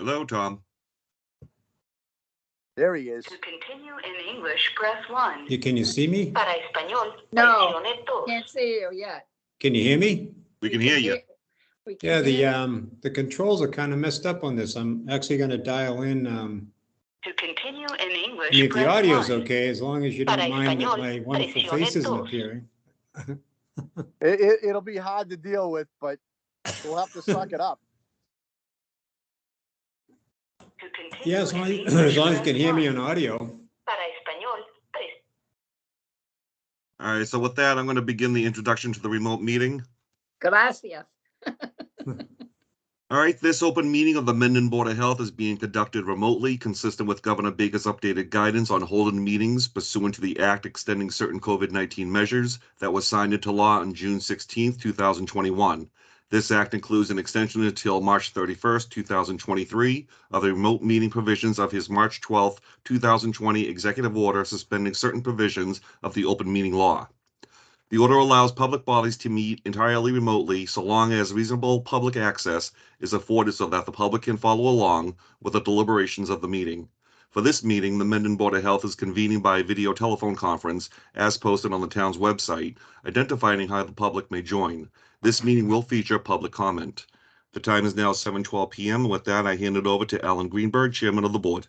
Hello, Tom. There he is. To continue in English, press 1. Can you see me? Para español, No. presione 2. Can't see you yet. Can you hear me? We can hear you. We can Yeah, hear the controls are kind of messed up on this. I'm actually going to dial in. To continue in I English, mean, if the press audio's 1. okay, as long as you don't Para mind that español, my wonderful presione face isn't dos. appearing. It'll be hard to deal with, but we'll have to suck it up. To continue Yeah, as in long as, English, as long as you press can hear me 1. on audio. Para español, press. All right, so with that, I'm going to begin the introduction to the remote meeting. Gracias. All right, this open meeting of the Mendon Board of Health is being conducted remotely, consistent with Governor Baker's updated guidance on holding meetings pursuant to the act extending certain COVID-19 measures that was signed into law on June 16, 2021. This act includes an extension until March 31st, 2023 of the remote meeting provisions of his March 12, 2020 executive order suspending certain provisions of the open meeting law. The order allows public bodies to meet entirely remotely so long as reasonable public access is afforded so that the public can follow along with the deliberations of the meeting. For this meeting, the Mendon Board of Health is convening by video telephone conference as posted on the town's website, identifying how the public may join. This meeting will feature public comment. The time is now 7:12 p.m. With that, I hand it over to Alan Greenberg, Chairman of the Board.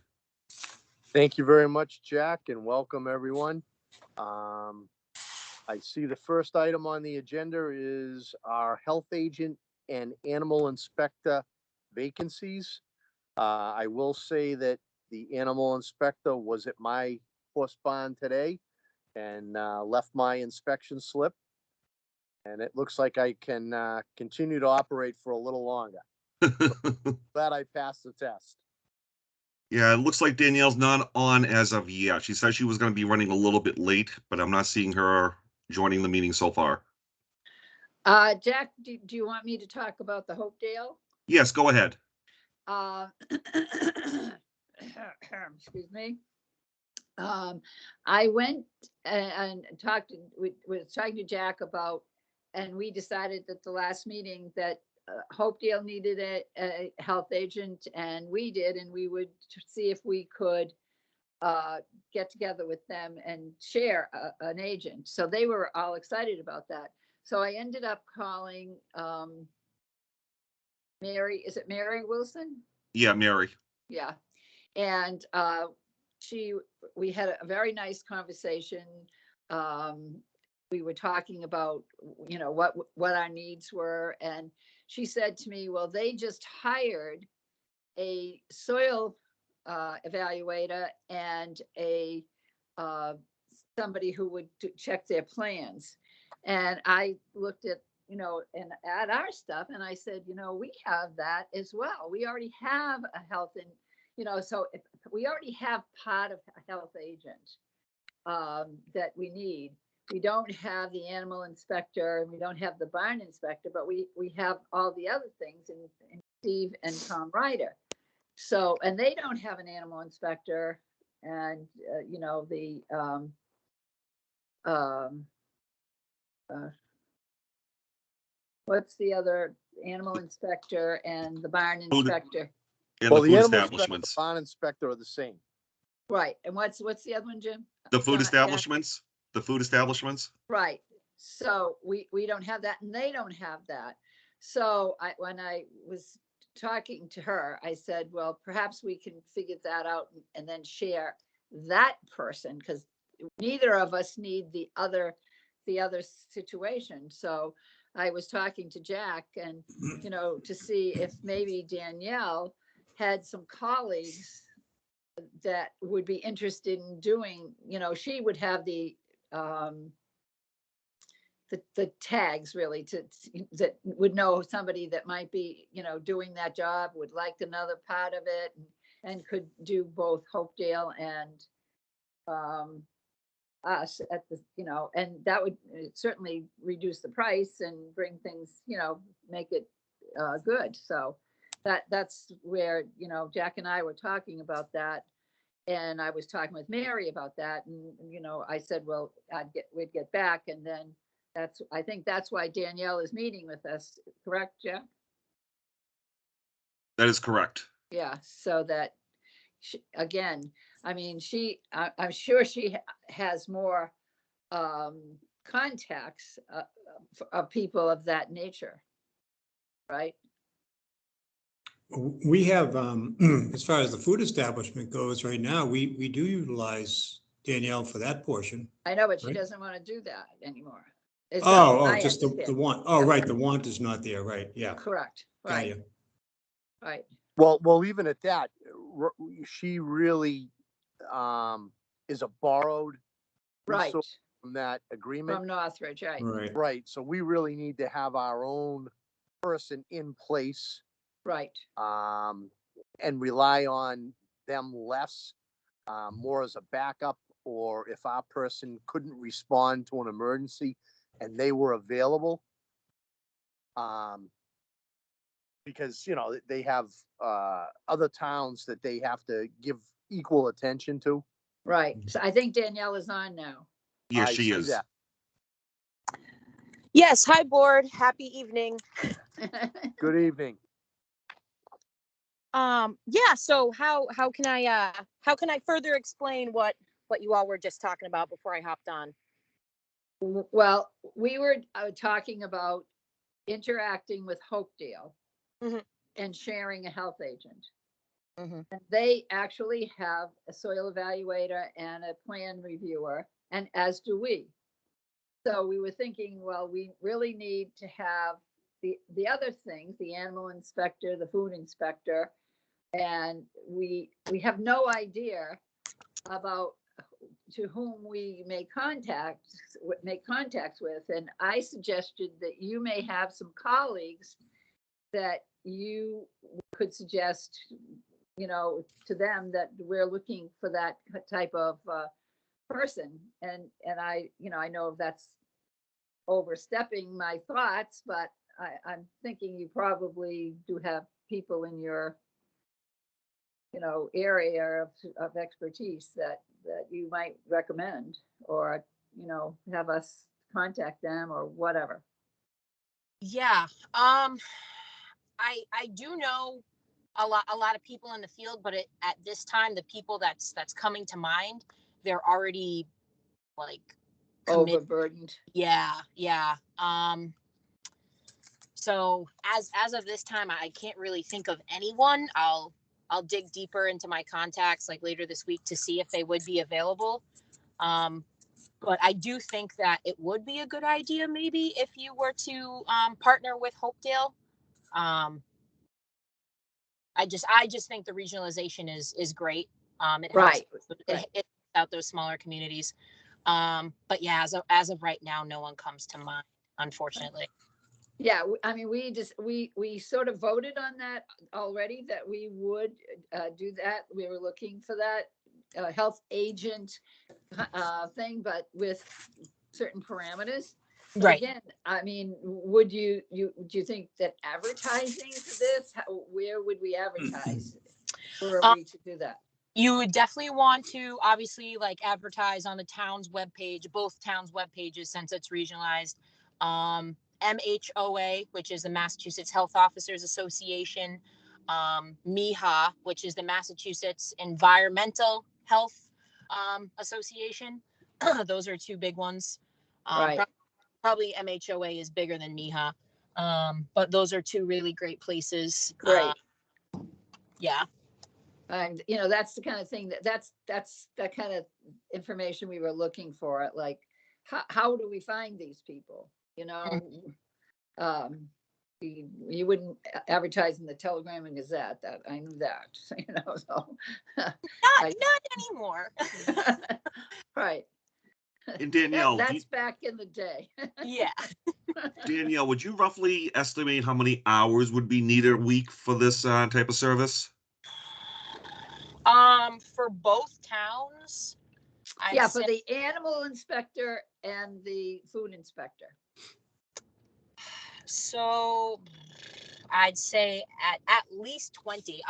Thank you very much, Jack, and welcome everyone. I see the first item on the agenda is our health agent and animal inspector vacancies. I will say that the animal inspector was at my horse barn today and left my inspection slip. And it looks like I can continue to operate for a little longer. Glad I passed the test. Yeah, it looks like Danielle's not on as of yet. She said she was going to be running a little bit late, but I'm not seeing her joining the meeting so far. Jack, do you want me to talk about the Hopedale? Yes, go ahead. Excuse me. I went and talked to Jack about, and we decided at the last meeting that Hopedale needed a health agent, and we did, and we would see if we could get together with them and share an agent. So they were all excited about that. So I ended up calling Mary. Is it Mary Wilson? Yeah, Mary. Yeah. And we had a very nice conversation. We were talking about, what our needs were. And she said to me, well, they just hired a soil evaluator and somebody who would check their plans. And I looked at, and at our stuff, and I said, we have that as well. We already have a health and, so we already have part of a health agent that we need. We don't have the animal inspector and we don't have the barn inspector, but we have all the other things in Steve and Tom Ryder. So, and they don't have an animal inspector, and what's the other animal inspector and the barn inspector? And Well, the the food animal inspector, the establishments. barn inspector are the same. Right. And what's the other one, Jim? The food Yeah. establishments. The food establishments. Right. So we don't have that, and they don't have that. So when I was talking to her, I said, well, perhaps we can figure that out and then share that person, because neither of us need the other situation. So I was talking to Jack and, to see if maybe Danielle had some colleagues that would be interested in doing, she would have the tags really that would know somebody that might be, doing that job, would like another part of it, and could do both Hopedale and us at the, and that would certainly reduce the price and bring things, make it good. So that's where, Jack and I were talking about that. And I was talking with Mary about that. And, I said, well, we'd get back. And then I think that's why Danielle is meeting with us. Correct, Jack? That is correct. Yeah, so that, again, I mean, I'm sure she has more contacts of people of that nature, right? We have, as far as the food establishment goes right now, we do utilize Danielle for that portion. I know, but she Right. doesn't want to do that anymore. Is that Oh, I just the understand. want. Oh, Yeah. right, the want is not there, right, yeah. Correct, Got right, you. right, Well, even at that, she really, is a borrowed right, resource from that agreement. from Northridge, right, Right, Right, so we really need to have our own person in place, right, and rely on them less, more as a backup, or if our person couldn't respond to an emergency and they were available. Um, because, they have, other towns that they have to give equal attention to. right. So I think Danielle is on now. Yes, I she see is. that. Yes, hi board. Happy evening. Good evening. Yeah, so how can I further explain what you all were just talking about before I hopped on? Well, we were talking about interacting with Hopedale Mhm. and sharing a health agent. Mhm. And they actually have a soil evaluator and a plan reviewer, and as do we. So we were thinking, well, we really need to have the other things, the animal inspector, the food inspector, and we have no idea about to whom we make contacts with. And I suggested that you may have some colleagues that you could suggest, to them that we're looking for that type of person. And I know that's overstepping my thoughts, but I'm thinking you probably do have people in your area of expertise that you might recommend, or have us contact them or whatever. Yeah. I do know a lot of people in the field, but at this time the people that's coming to mind, they're already like committed. Overburdened. Yeah. So as of this time, I can't really think of anyone. I'll dig deeper into my contacts like later this week to see if they would be available. But I do think that it would be a good idea maybe if you were to partner with Hopedale. I just think the regionalization is great. It helps Right. it out those smaller communities. But yeah, as of right now, no one comes to mind, unfortunately. Yeah, I mean, we sort of voted on that already, that we would do that. We were looking for that health agent thing, but with certain parameters. But Right. again, I mean, would do you think that advertising for this, where would we advertise? Were we to do that? You would definitely want to obviously like advertise on the town's webpage, both towns' web pages, since it's regionalized. MHOA, which is the Massachusetts Health Officers Association, MIHA, which is the Massachusetts Environmental Health Association. Those are two big ones. Right. Probably MHOA is bigger than MIHA, but those are two really great places. Great. Yeah. And that's the kind of thing that's that kind of information we were looking for. Like, how do we find these people? You wouldn't advertise in the Telegram and Gazette. That I knew that. So Not anymore. right. And Danielle, that's back in the day. Yeah. Danielle, would you roughly estimate how many hours would be needed a week for this type of service? For both towns, Yeah, for the animal inspector and the food inspector. So I'd say at least 20.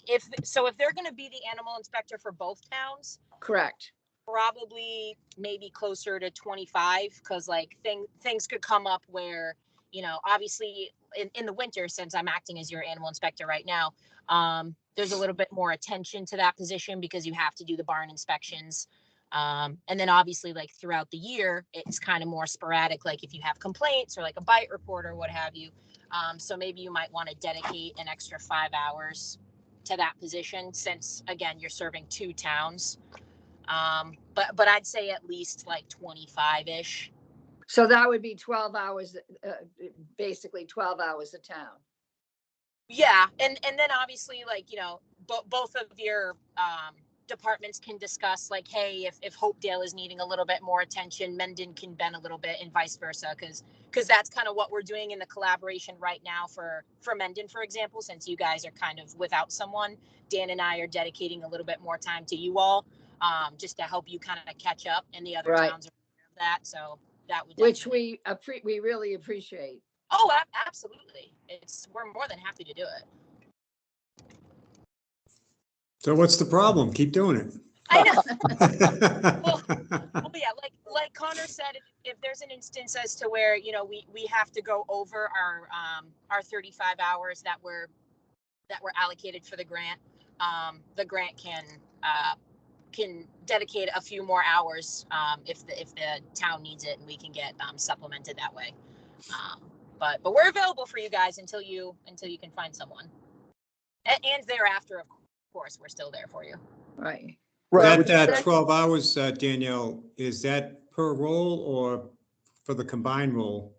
If they're going to be the animal inspector for both towns, correct. Probably maybe closer to 25, because like things could come up where, obviously in the winter, since I'm acting as your animal inspector right now, there's a little bit more attention to that position because you have to do the barn inspections. And then obviously like throughout the year, it's kind of more sporadic, like if you have complaints or like a bite report or what have you. So maybe you might want to dedicate an extra 5 hours to that position since, again, you're serving 2 towns. But I'd say at least like 25-ish. So that would be 12 hours, basically 12 hours a town. Yeah, and then obviously, like, you know, both of your departments can discuss, like, hey, if Hopedale is needing a little bit more attention, Mendon can bend a little bit, and vice versa, because that's kind of what we're doing in the collaboration right now for Mendon, for example. Since you guys are kind of without someone, Dan and I are dedicating a little bit more time to you all, just to help you kind of catch up, and the other Right. towns are aware of that, so that would Which definitely- we really appreciate. Oh, absolutely. We're more than happy to do it. So what's the problem? Keep doing it. I know. Well, yeah, like Connor said, if there's an instance as to where, you know, we have to go over our 35 hours that were allocated for the grant can dedicate a few more hours if the town needs it, and we can get supplemented that way. But we're available for you guys until you can find someone, and thereafter, of course, we're still there for you. Right. Right. That 12 hours, Danielle, is that per role or for the combined role?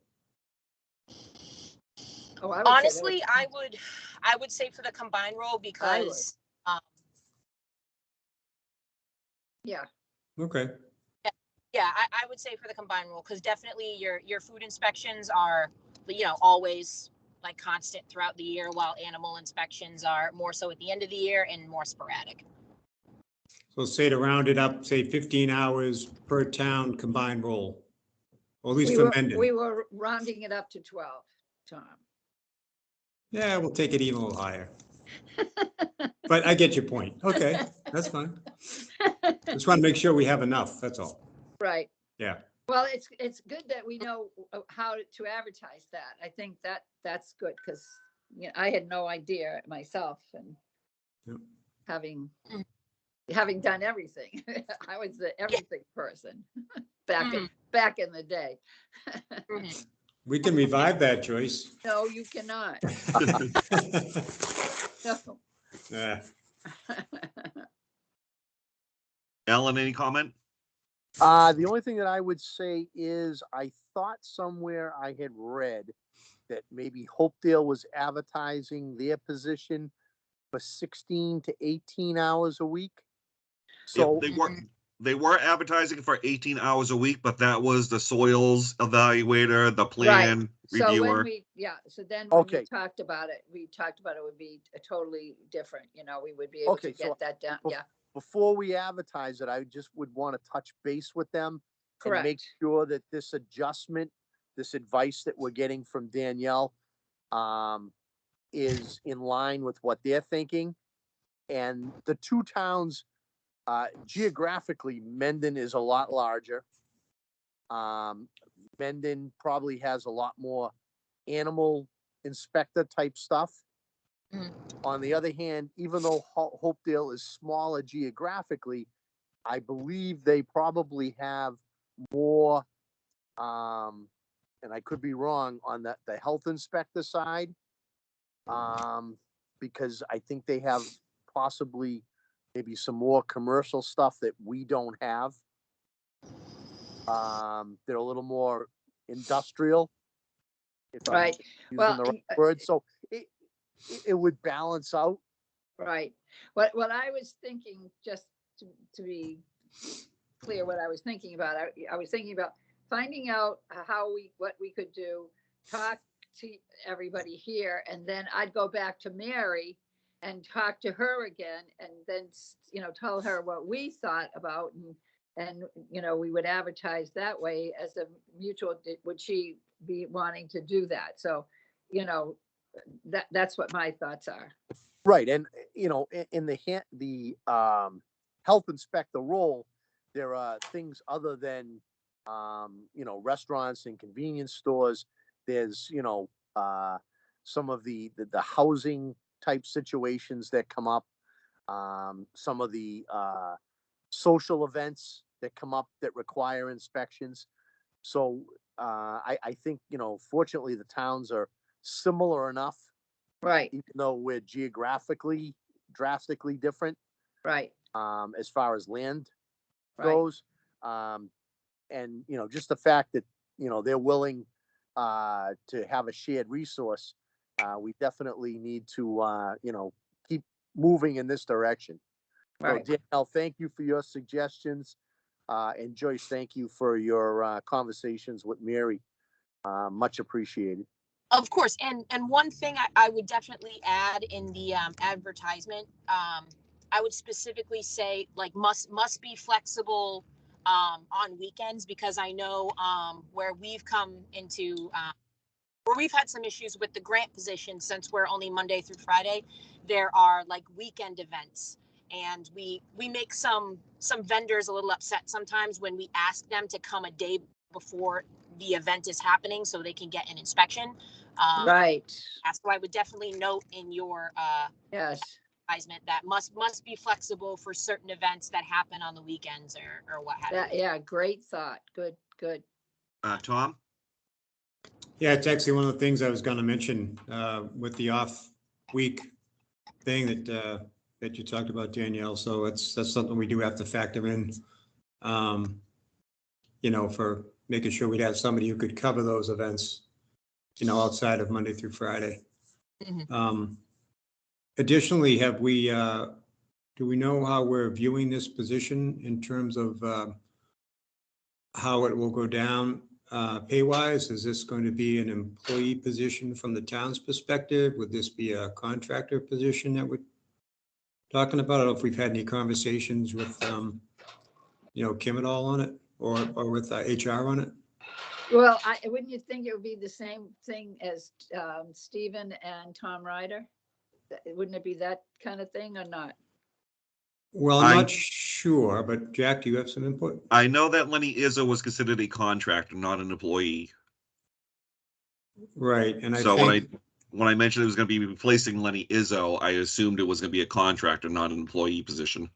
Oh, I would say that Honestly, I would say for the combined role because yeah. Okay. yeah, I would say for the combined role, because definitely your food inspections are, you know, always like constant throughout the year, while animal inspections are more so at the end of the year and more sporadic. So say to round it up, say 15 hours per town combined role, or at least for Mendon. We were rounding it up to 12, Tom. Yeah, we'll take it even a little higher. But I get your point. Okay, that's fine. Just want to make sure we have enough, that's all. Right. Yeah. Well, it's good that we know how to advertise that. I think that's good because, you know, I had no idea myself, and Yep. having done everything, I was the everything person back in the day. Mhm. We can revive that, Joyce. No, you cannot. No. Yeah. Alan, any comment? The only thing that I would say is I thought somewhere I had read that maybe Hopedale was advertising their position for 16 to 18 hours a week. So They were advertising for 18 hours a week, but that was the soils evaluator, the plan So when reviewer. so then when Okay. we talked about it would be a totally different, you know, we would be able to Okay, so get that down. bef- Yeah, before we advertise it, I just would want to touch base with them and make correct. sure that this adjustment, this advice that we're getting from Danielle, is in line with what they're thinking. And the 2 towns, geographically, Mendon is a lot larger. Mendon probably has a lot more animal inspector type stuff. Mhm. On the other hand, even though Hopedale is smaller geographically, I believe they probably have more, and I could be wrong on the health inspector side, because I think they have possibly maybe some more commercial stuff that we don't have. They're a little more industrial, if I'm Right. using Well, the right word. So it would balance out. right. What I was thinking, just to be clear, what I was thinking about, I was thinking about finding out what we could do, talk to everybody here, and then I'd go back to Mary and talk to her again, and then, you know, tell her what we thought about, and you know, we would advertise that way as a mutual. Would she be wanting to do that? So, you know, that's what my thoughts are. Right. And, you know, in the health inspector role, there are things other than, you know, restaurants and convenience stores. There's, you know, some of the housing type situations that come up, some of the social events that come up that require inspections. So I think, fortunately, the towns are similar enough, Right, even though we're geographically drastically different right, as far as land right. goes. And, just the fact that, they're willing to have a shared resource, we definitely need to, keep moving in this direction. So Right. Danielle, thank you for your suggestions. And Joyce, thank you for your conversations with Mary. Much appreciated. Of course, and one thing I would definitely add in the advertisement, I would specifically say like must be flexible on weekends, because I know where we've come into where we've had some issues with the grant position, since we're only Monday through Friday, there are like weekend events. And we make some vendors a little upset sometimes when we ask them to come a day before the event is happening so they can get an inspection. Right, So I would definitely note in your yes. advertisement that must be flexible for certain events that happen on the weekends or what have That, you. yeah, great thought. Good, good. Tom? Yeah, it's actually one of the things I was going to mention with the off week thing that you talked about, Danielle. So that's something we do have to factor in, for making sure we'd have somebody who could cover those events, outside of Monday through Friday. Mhm. Additionally, do we know how we're viewing this position in terms of how it will go down pay wise? Is this going to be an employee position from the town's perspective? Would this be a contractor position that we're talking about? I don't know if we've had any conversations with, Kim at all on it, or with HR on it. Well, wouldn't you think it would be the same thing as Stephen and Tom Ryder? Wouldn't it be that kind of thing or not? Well, I'm not sure, but Jack, do you have some input? I know that Lenny Izzo was considered a contractor, not an employee. Right, and I So think, when I mentioned it was going to be replacing Lenny Izzo, I assumed it was going to be a contractor, not an employee position.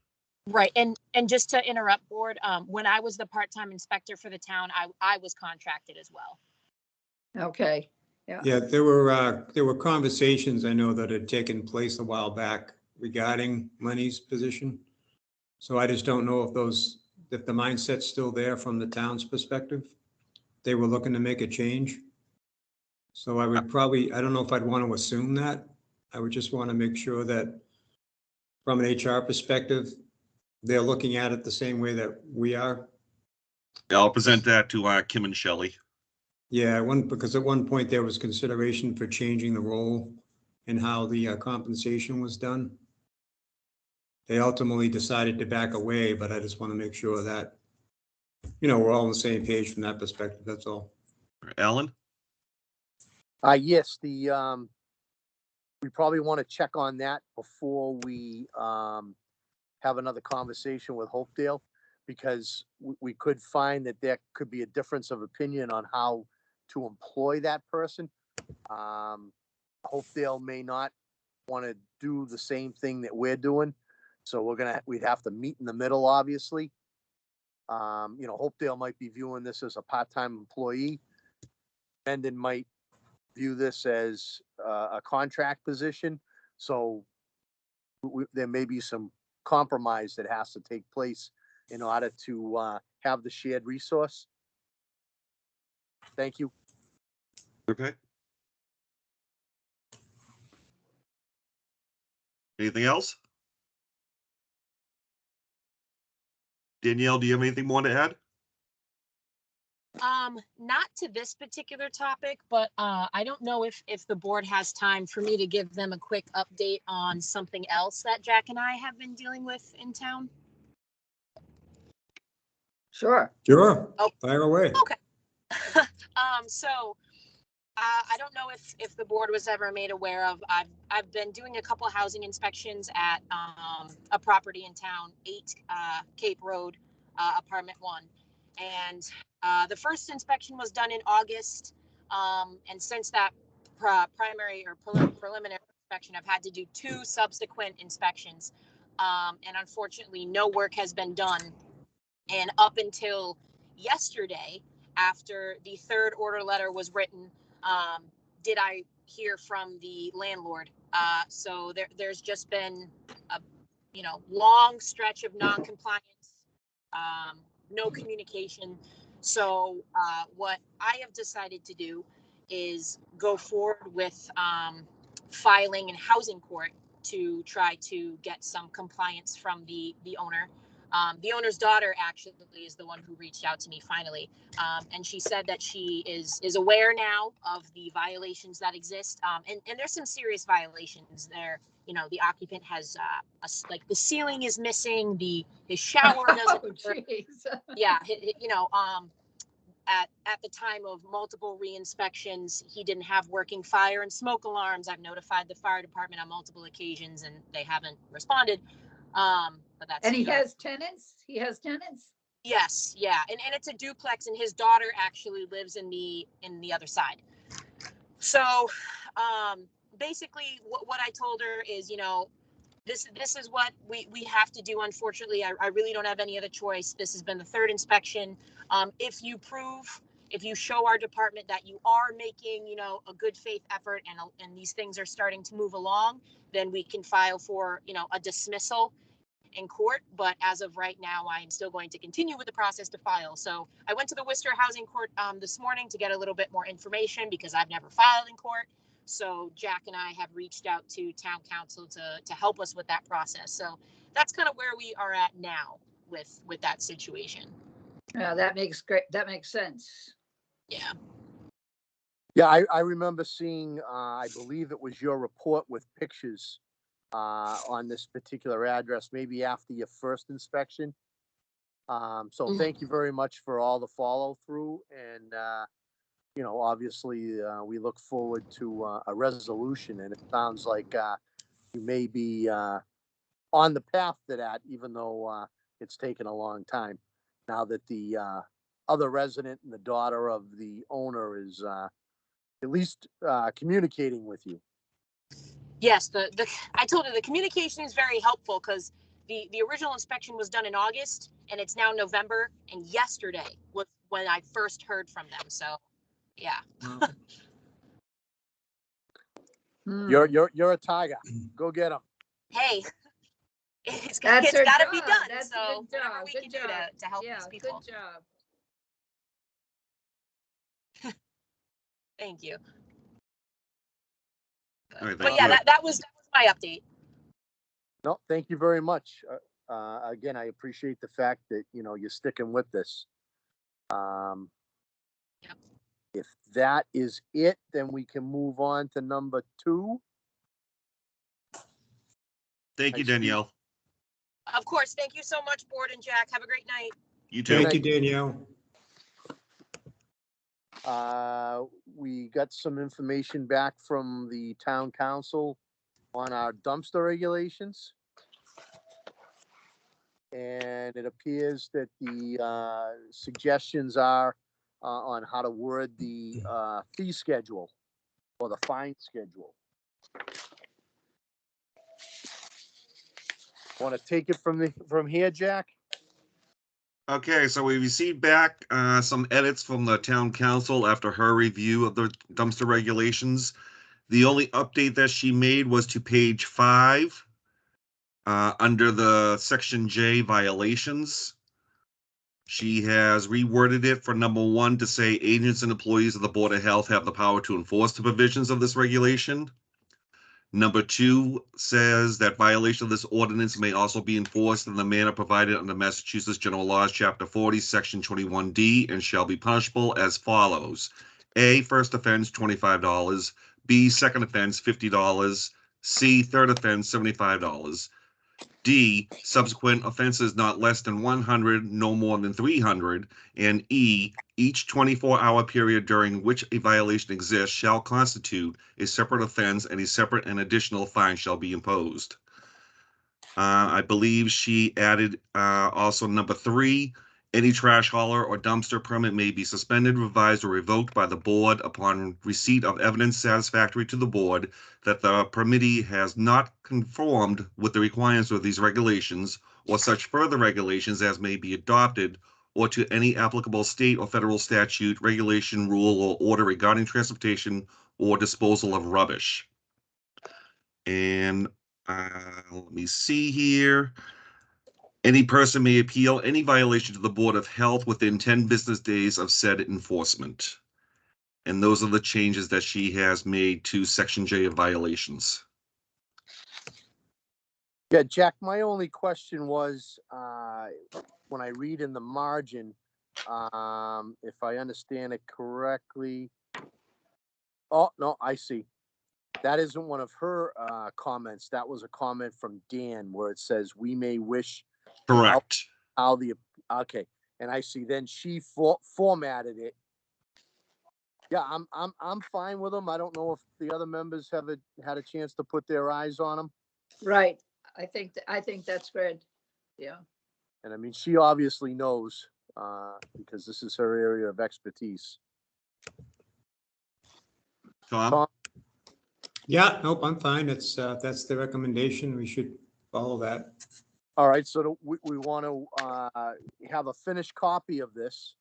Right. And just to interrupt, board, when I was the part-time inspector for the town, I was contracted as well. Okay, yeah, there were conversations I know that had taken place a while back regarding Lenny's position. So I just don't know if the mindset's still there from the town's perspective. They were looking to make a change. So I don't know if I'd want to assume that. I would just want to make sure that from an HR perspective, they're looking at it the same way that we are. I'll present that to Kim and Shelley. Yeah, because at one point there was consideration for changing the role and how the compensation was done. They ultimately decided to back away, but I just want to make sure that, we're all on the same page from that perspective. That's all. Alan? Yes, we probably want to check on that before we have another conversation with Hopedale, because we could find that there could be a difference of opinion on how to employ that person. Hopedale may not want to do the same thing that we're doing, so we'd have to meet in the middle, obviously. Hopedale might be viewing this as a part-time employee. Mendon might view this as a contract position. So there may be some compromise that has to take place in order to have the shared resource. Thank you. Okay. Anything else? Danielle, do you have anything more to add? Not to this particular topic, but I don't know if the board has time for me to give them a quick update on something else that Jack and I have been dealing with in town. sure. Sure. Oh. Fire away. Okay. So I don't know if the board was ever made aware of, I've been doing a couple of housing inspections at a property in town, 8 Cape Road, apartment 1. And the first inspection was done in August. And since that primary or preliminary inspection. I've had to do 2 subsequent inspections. And unfortunately, no work has been done. And up until yesterday, after the 3rd order letter was written, did I hear from the landlord. So there's just been a, long stretch of non-compliance, no communication. So what I have decided to do is go forward with filing in housing court to try to get some compliance from the owner. The owner's daughter actually is the one who reached out to me finally. And she said that she is aware now of the violations that exist. And there's some serious violations there. The occupant has, like the ceiling is missing, his shower doesn't work. Jeez. Yeah, at the time of multiple re-inspections, he didn't have working fire and smoke alarms. I've notified the fire department on multiple occasions and they haven't responded. But that's, And he has tenants? He has tenants? yes, yeah. And it's a duplex and his daughter actually lives in the other side. So basically what I told her is, this is what we have to do. Unfortunately, I really don't have any other choice. This has been the 3rd inspection. If you show our department that you are making, a good faith effort and these things are starting to move along, then we can file for, a dismissal in court. But as of right now, I'm still going to continue with the process to file. So I went to the Worcester Housing Court this morning to get a little bit more information because I've never filed in court. So Jack and I have reached out to town council to help us with that process. So that's kind of where we are at now with that situation. Yeah, that makes sense. Yeah. Yeah, I remember seeing, I believe it was your report with pictures on this particular address, maybe after your first inspection. So thank you very much for all the follow through. And, obviously we look forward to a resolution, and it sounds like you may be on the path to that, even though it's taken a long time. Now that the other resident and the daughter of the owner is at least communicating with you. Yes, I told her the communication is very helpful because the original inspection was done in August and it's now November, and yesterday was when I first heard from them. So yeah. You're a tiger. Go get them. Hey, it's That's got her to be job. done. That's a So good whatever job. we Good can do job. to help Yeah, these people. good job. Thank you. All right, But thank yeah, you. that was my update. No, thank you very much. Again, I appreciate the fact that, you're sticking with this. Yep. If that is it, then we can move on to number 2. Thank you, I see. Danielle. Of course. Thank you so much, Board and Jack. Have a great night. You too. Thank you, Danielle. We got some information back from the town council on our dumpster regulations. And it appears that the suggestions are on how to word the fee schedule or the fine schedule. Want to take it from here, Jack? Okay, so we received back some edits from the town council after her review of the dumpster regulations. The only update that she made was to page 5 under the section J violations. She has reworded it for number 1 to say agents and employees of the Board of Health have the power to enforce the provisions of this regulation. Number 2 says that violation of this ordinance may also be enforced in the manner provided under Massachusetts General Laws, Chapter 40, Section 21D, and shall be punishable as follows. A, first offense, $25. B, second offense, $50. C, third offense, $75. D, subsequent offenses not less than 100, no more than 300. And E, each 24-hour period during which a violation exists shall constitute a separate offense, and a separate and additional fine shall be imposed. I believe she added also number 3, Any trash hauler or dumpster permit may be suspended, revised, or revoked by the board upon receipt of evidence satisfactory to the board that the permittee has not conformed with the requirements of these regulations or such further regulations as may be adopted, or to any applicable state or federal statute, regulation, rule, or order regarding transportation or disposal of rubbish. And let me see here. Any person may appeal any violation to the Board of Health within 10 business days of said enforcement. And those are the changes that she has made to Section J of violations. Yeah, Jack, my only question was, when I read in the margin, if I understand it correctly. Oh, no, I see. That isn't one of her, comments. That was a comment from Dan where it says, we may wish Correct. how the, okay. And I see then she formatted it. Yeah, I'm fine with them. I don't know if the other members have had a chance to put their eyes on them. Right. I think that's good. Yeah. And I mean, she obviously knows, because this is her area of expertise. Tom? Tom? Yeah, nope, I'm fine. It's, that's the recommendation. We should follow that. All right, so we want to have a finished copy of this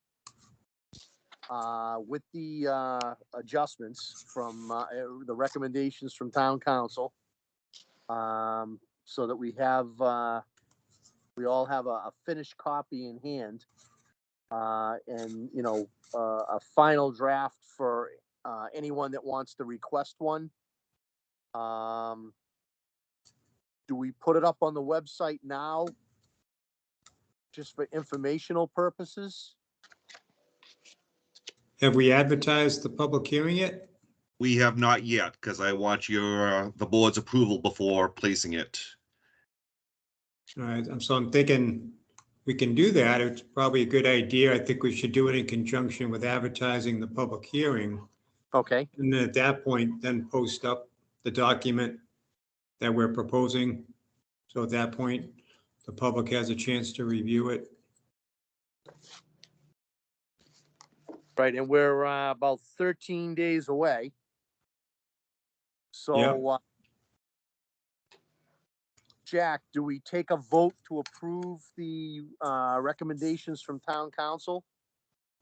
with the adjustments from the recommendations from town council, so that we have we all have a finished copy in hand, and you know, a final draft for anyone that wants to request one. Do we put it up on the website now just for informational purposes? Have we advertised the public hearing yet? We have not yet, because I want the board's approval before placing it. All right, so I'm thinking we can do that. It's probably a good idea. I think we should do it in conjunction with advertising the public hearing. Okay, And then at that point, then post up the document that we're proposing. So at that point, the public has a chance to review it. right, and we're about 13 days away. So, Jack, do we take a vote to approve the recommendations from town council?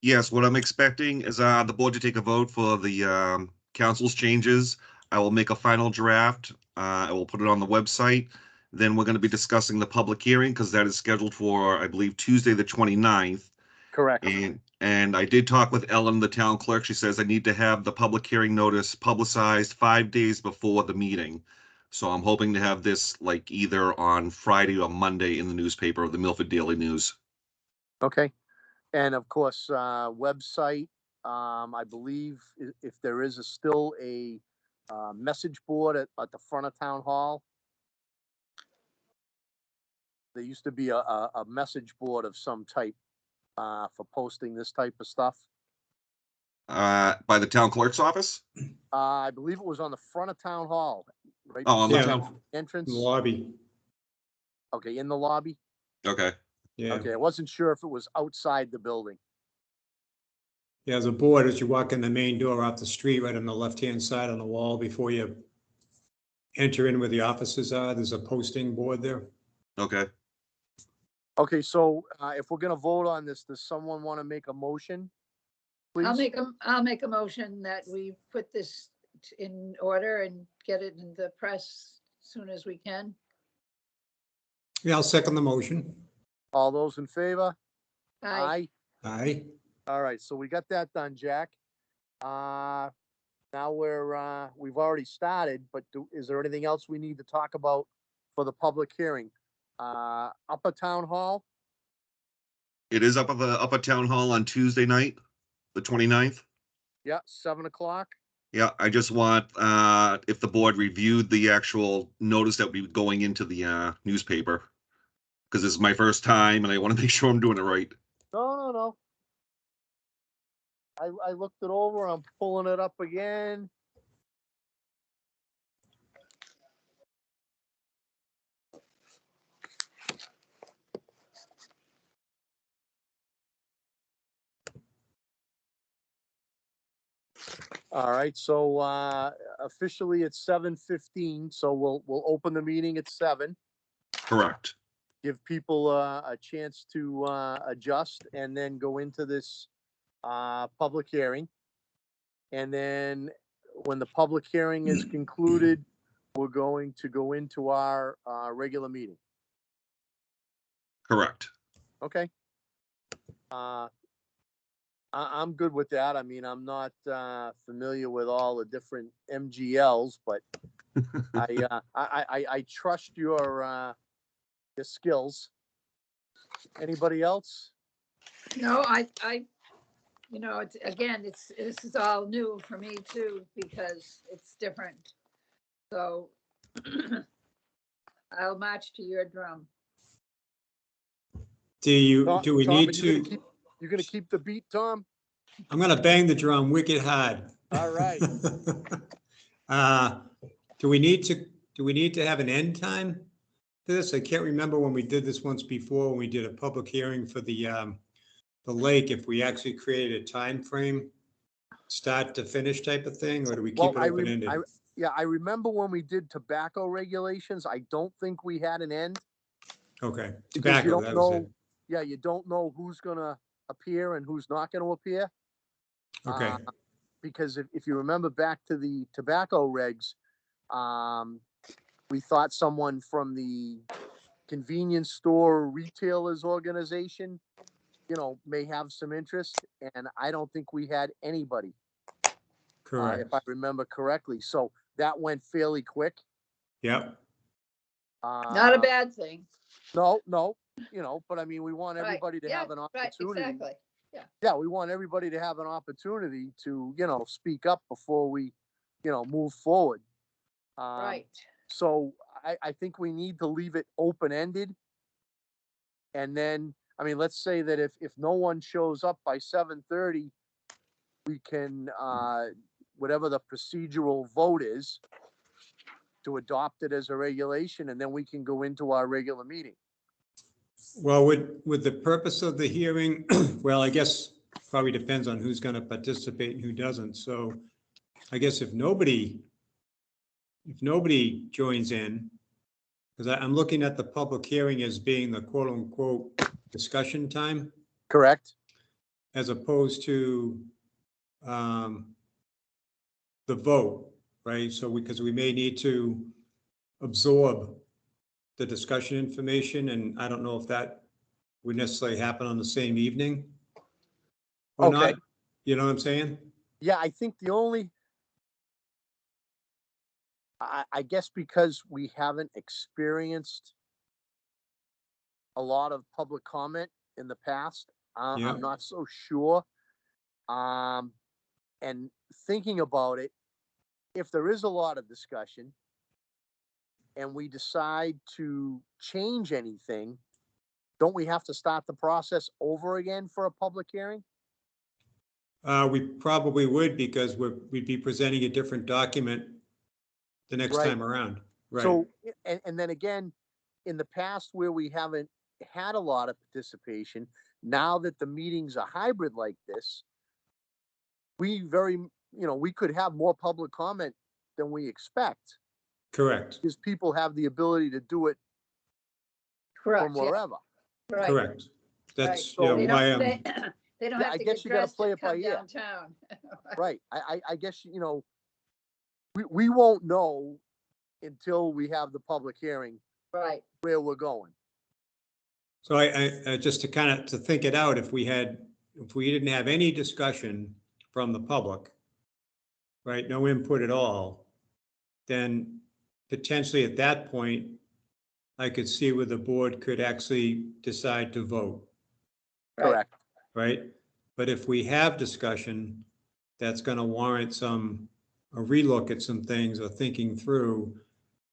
Yes, what I'm expecting is the board to take a vote for the council's changes. I will make a final draft. I will put it on the website. Then we're going to be discussing the public hearing because that is scheduled for, I believe, Tuesday, the 29th. Correct. And I did talk with Ellen, the town clerk. She says I need to have the public hearing notice publicized 5 days before the meeting. So I'm hoping to have this like either on Friday or Monday in the newspaper, the Milford Daily News. Okay. And of course, website, I believe if there is still a message board at the front of town hall. There used to be a message board of some type for posting this type of stuff. By the town clerk's office? I believe it was on the front of town hall, right? Oh, on the Yeah. town. Entrance. Lobby. Okay, in the lobby. Okay. Yeah. Okay, I wasn't sure if it was outside the building. Yeah, as a board, as you walk in the main door off the street, right on the left-hand side on the wall before you enter in where the offices are, there's a posting board there. Okay. Okay, so if we're gonna vote on this, does someone want to make a motion? I'll Please. make a motion that we put this in order and get it in the press as soon as we can. Yeah, I'll second the motion. All those in favor? Aye. Aye. All right, so we got that done, Jack. Now we've already started, but is there anything else we need to talk about for the public hearing? Upper Town Hall? It is up at the Upper Town Hall on Tuesday night, the 29th. Yeah, 7 o'clock. Yeah, I just want, if the board reviewed the actual notice that would be going into the newspaper. Because this is my first time and I want to make sure I'm doing it right. No. I looked it over. I'm pulling it up again. All right, so, officially it's 7:15, so we'll open the meeting at 7. Correct. Give people, a chance to, adjust and then go into this, public hearing. And then when the public hearing is concluded, we're going to go into our, regular meeting. Correct. Okay? I'm good with that. I mean, I'm not, familiar with all the different MGLs, but I trust your skills. Anybody else? No, it's, again, this is all new for me too, because it's different. So I'll march to your drum. Tom, do we Tom, need are you gonna to, keep- You gonna keep the beat, Tom? I'm gonna bang the drum wicked hard. All right. Do we need to have an end time to this? I can't remember when we did this once before, when we did a public hearing for the lake, if we actually created a time frame, start to finish type of thing, or do we Well, keep it open-ended? Yeah, I remember when we did tobacco regulations, I don't think we had an end. Okay, Because you tobacco, don't that was it. know, yeah, you don't know who's gonna appear and who's not gonna appear. Okay, Because if you remember back to the tobacco regs, we thought someone from the convenience store retailers organization, may have some interest, and I don't think we had anybody, correct. if I remember correctly. So that went fairly quick. Yep, Not a bad thing. No, but I mean, we want Right. everybody to Yeah, have an right, opportunity. exactly. Yeah, we want everybody to have an opportunity to, speak up before we, move forward. Right. So I think we need to leave it open-ended. And then, I mean, let's say that if no one shows up by 7:30, we can, whatever the procedural vote is, to adopt it as a regulation, and then we can go into our regular meeting. well, with the purpose of the hearing, well, I guess probably depends on who's gonna participate and who doesn't, so I guess if nobody joins in, because I'm looking at the public hearing as being the quote unquote discussion time, Correct? as opposed to the vote, right? So because we may need to absorb the discussion information, and I don't know if that would necessarily happen on the same evening or Okay. not. You know what I'm saying? Yeah, I think I guess because we haven't experienced a lot of public comment in the past, Yeah. I'm not so sure. And thinking about it, if there is a lot of discussion and we decide to change anything, don't we have to start the process over again for a public hearing? We probably would, because we'd be presenting a different document the next Right. time around. Right. So, and then again, in the past where we haven't had a lot of participation, now that the meetings are hybrid like this, we could have more public comment than we expect, Correct, because people have the ability to do it Correct. from Yeah, wherever. right. correct. That's, Right. yeah, They why don't, I'm, they don't Yeah, have I to guess get you gotta dressed play to it by come ear. downtown. Right. I guess, we won't know until we have the public hearing Right. where we're going. so I just to kind of, to think it out, if we didn't have any discussion from the public, right, no input at all, then potentially at that point, I could see where the board could actually decide to vote, Right. Correct. right? But if we have discussion, that's gonna warrant a relook at some things or thinking through,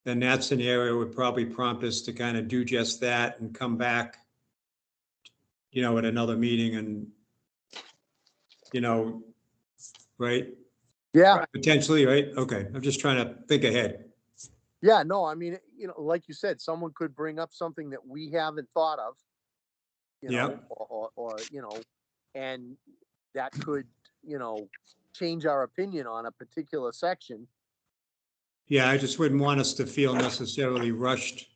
then that scenario would probably prompt us to kind of do just that and come back, at another meeting and, right? Yeah. Right. Potentially, right? Okay, I'm just trying to think ahead. Yeah, no, I mean, like you said, someone could bring up something that we haven't thought of, Yeah. or, and that could, change our opinion on a particular section. Yeah, I just wouldn't want us to feel necessarily rushed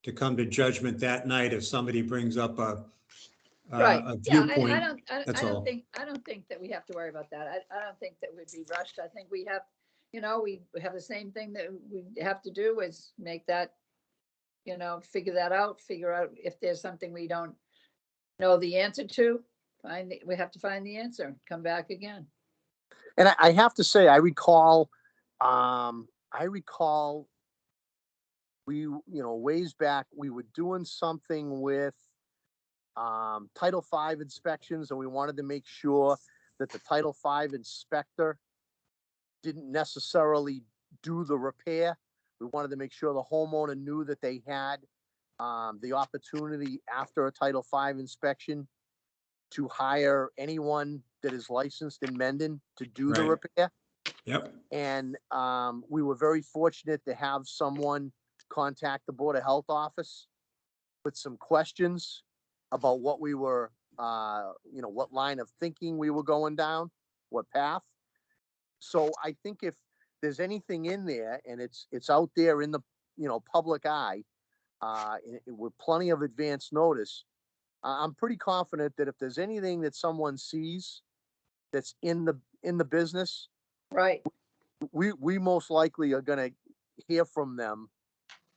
to come to judgment that night if somebody brings up Right. a Yeah, viewpoint. I that's all. don't think that we have to worry about that. I don't think that we'd be rushed. I think we have, we have the same thing that we have to do is make that, figure out if there's something we don't know the answer to, we have to find the answer, come back again. And I have to say, I recall we, ways back, we were doing something with Title V inspections, and we wanted to make sure that the Title V inspector didn't necessarily do the repair. We wanted to make sure the homeowner knew that they had the opportunity after a Title V inspection to hire anyone that is licensed in Mendon to do the Right. repair. Yep. And we were very fortunate to have someone contact the Board of Health office with some questions about what we were, what line of thinking we were going down, what path. So I think if there's anything in there and it's out there in the, public eye, with plenty of advance notice, I'm pretty confident that if there's anything that someone sees that's in the business, Right. we most likely are going to hear from them,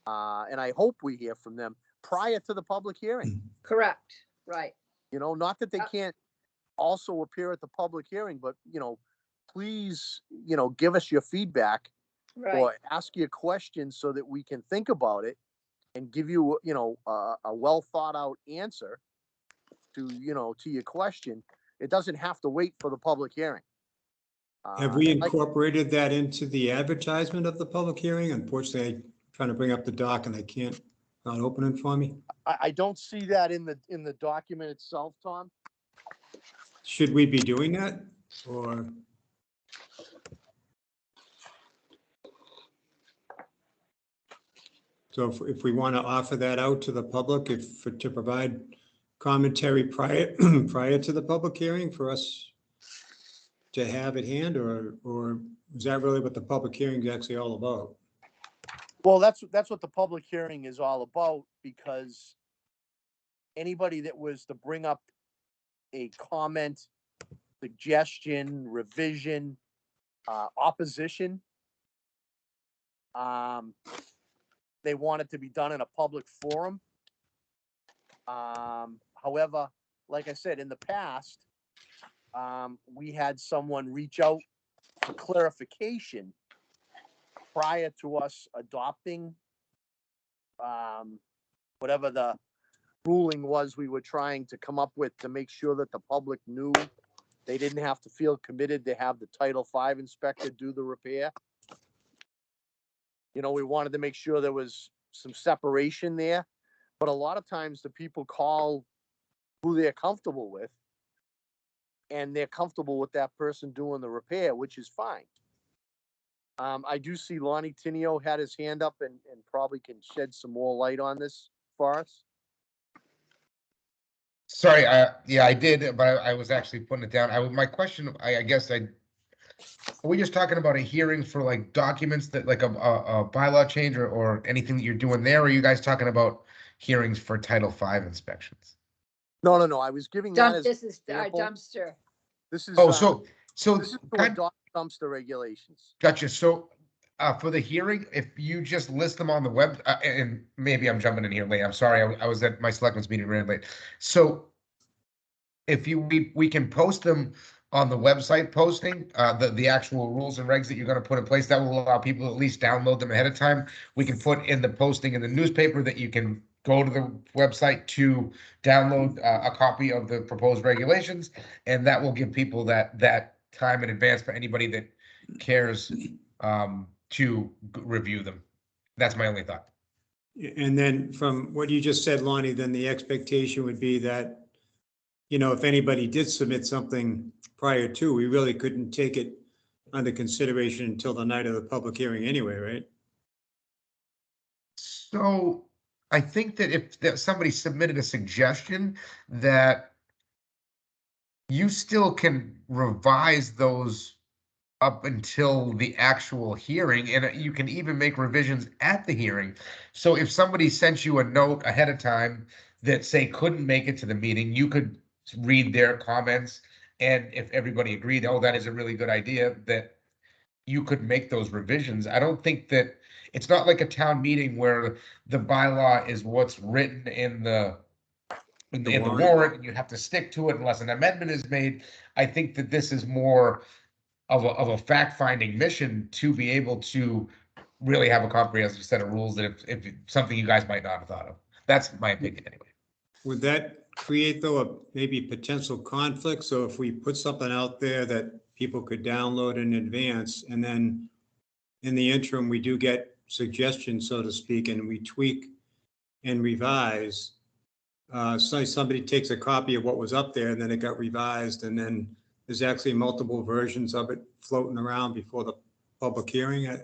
and I hope we hear from them prior to the public hearing. Correct. Right. Not that they can't also appear at the public hearing, but please, give us your feedback Right. or ask your questions so that we can think about it and give you, a well thought out answer to your question. It doesn't have to wait for the public hearing. Have we incorporated that into the advertisement of the public hearing? Unfortunately, I'm trying to bring up the doc and I can't, not open it for me. I don't see that in the document itself, Tom. Should we be doing that or? So if we want to offer that out to the public, to provide commentary prior to the public hearing for us to have at hand, or is that really what the public hearing is actually all about? Well, that's what the public hearing is all about, because anybody that was to bring up a comment, suggestion, revision, opposition, they want it to be done in a public forum. However, like I said, in the past, we had someone reach out for clarification prior to us adopting whatever the ruling was we were trying to come up with, to make sure that the public knew they didn't have to feel committed to have the Title V inspector do the repair. We wanted to make sure there was some separation there, but a lot of times the people call who they're comfortable with, and they're comfortable with that person doing the repair, which is fine. I do see Lonnie Tinio had his hand up and probably can shed some more light on this for us. Sorry, yeah, I did, but I was actually putting it down. My question, I guess are we just talking about a hearing for like documents that like a bylaw change or anything that you're doing there? Or are you guys talking about hearings for Title V inspections? No. I was giving that as This is our example. dumpster. This is So this is to adopt dumpster regulations. Gotcha. So for the hearing, if you just list them on the web, and maybe I'm jumping in here late. I'm sorry. I was at my selectmen's meeting really late. So if we can post them on the website posting, the actual rules and regs that you're going to put in place, that will allow people to at least download them ahead of time. We can put in the posting in the newspaper that you can go to the website to download a copy of the proposed regulations, and that will give people that time in advance for anybody that cares to review them. That's my only thought. And then from what you just said, Lonnie, then the expectation would be that, if anybody did submit something prior to, we really couldn't take it under consideration until the night of the public hearing anyway, right? So I think that if somebody submitted a suggestion, that you still can revise those up until the actual hearing, and you can even make revisions at the hearing. So if somebody sent you a note ahead of time that say couldn't make it to the meeting, you could read their comments, and if everybody agreed, oh, that is a really good idea, that you could make those revisions. I don't think that, it's not like a town meeting where the bylaw is what's written in the warrant, and you have to stick to it unless an amendment is made. I think that this is more of a fact-finding mission to be able to really have a comprehensive set of rules that if something you guys might not have thought of. That's my opinion anyway. Would that create though a maybe potential conflict? So if we put something out there that people could download in advance, and then in the interim, we do get suggestions, so to speak, and we tweak and revise. So somebody takes a copy of what was up there and then it got revised, and then there's actually multiple versions of it floating around before the public hearing.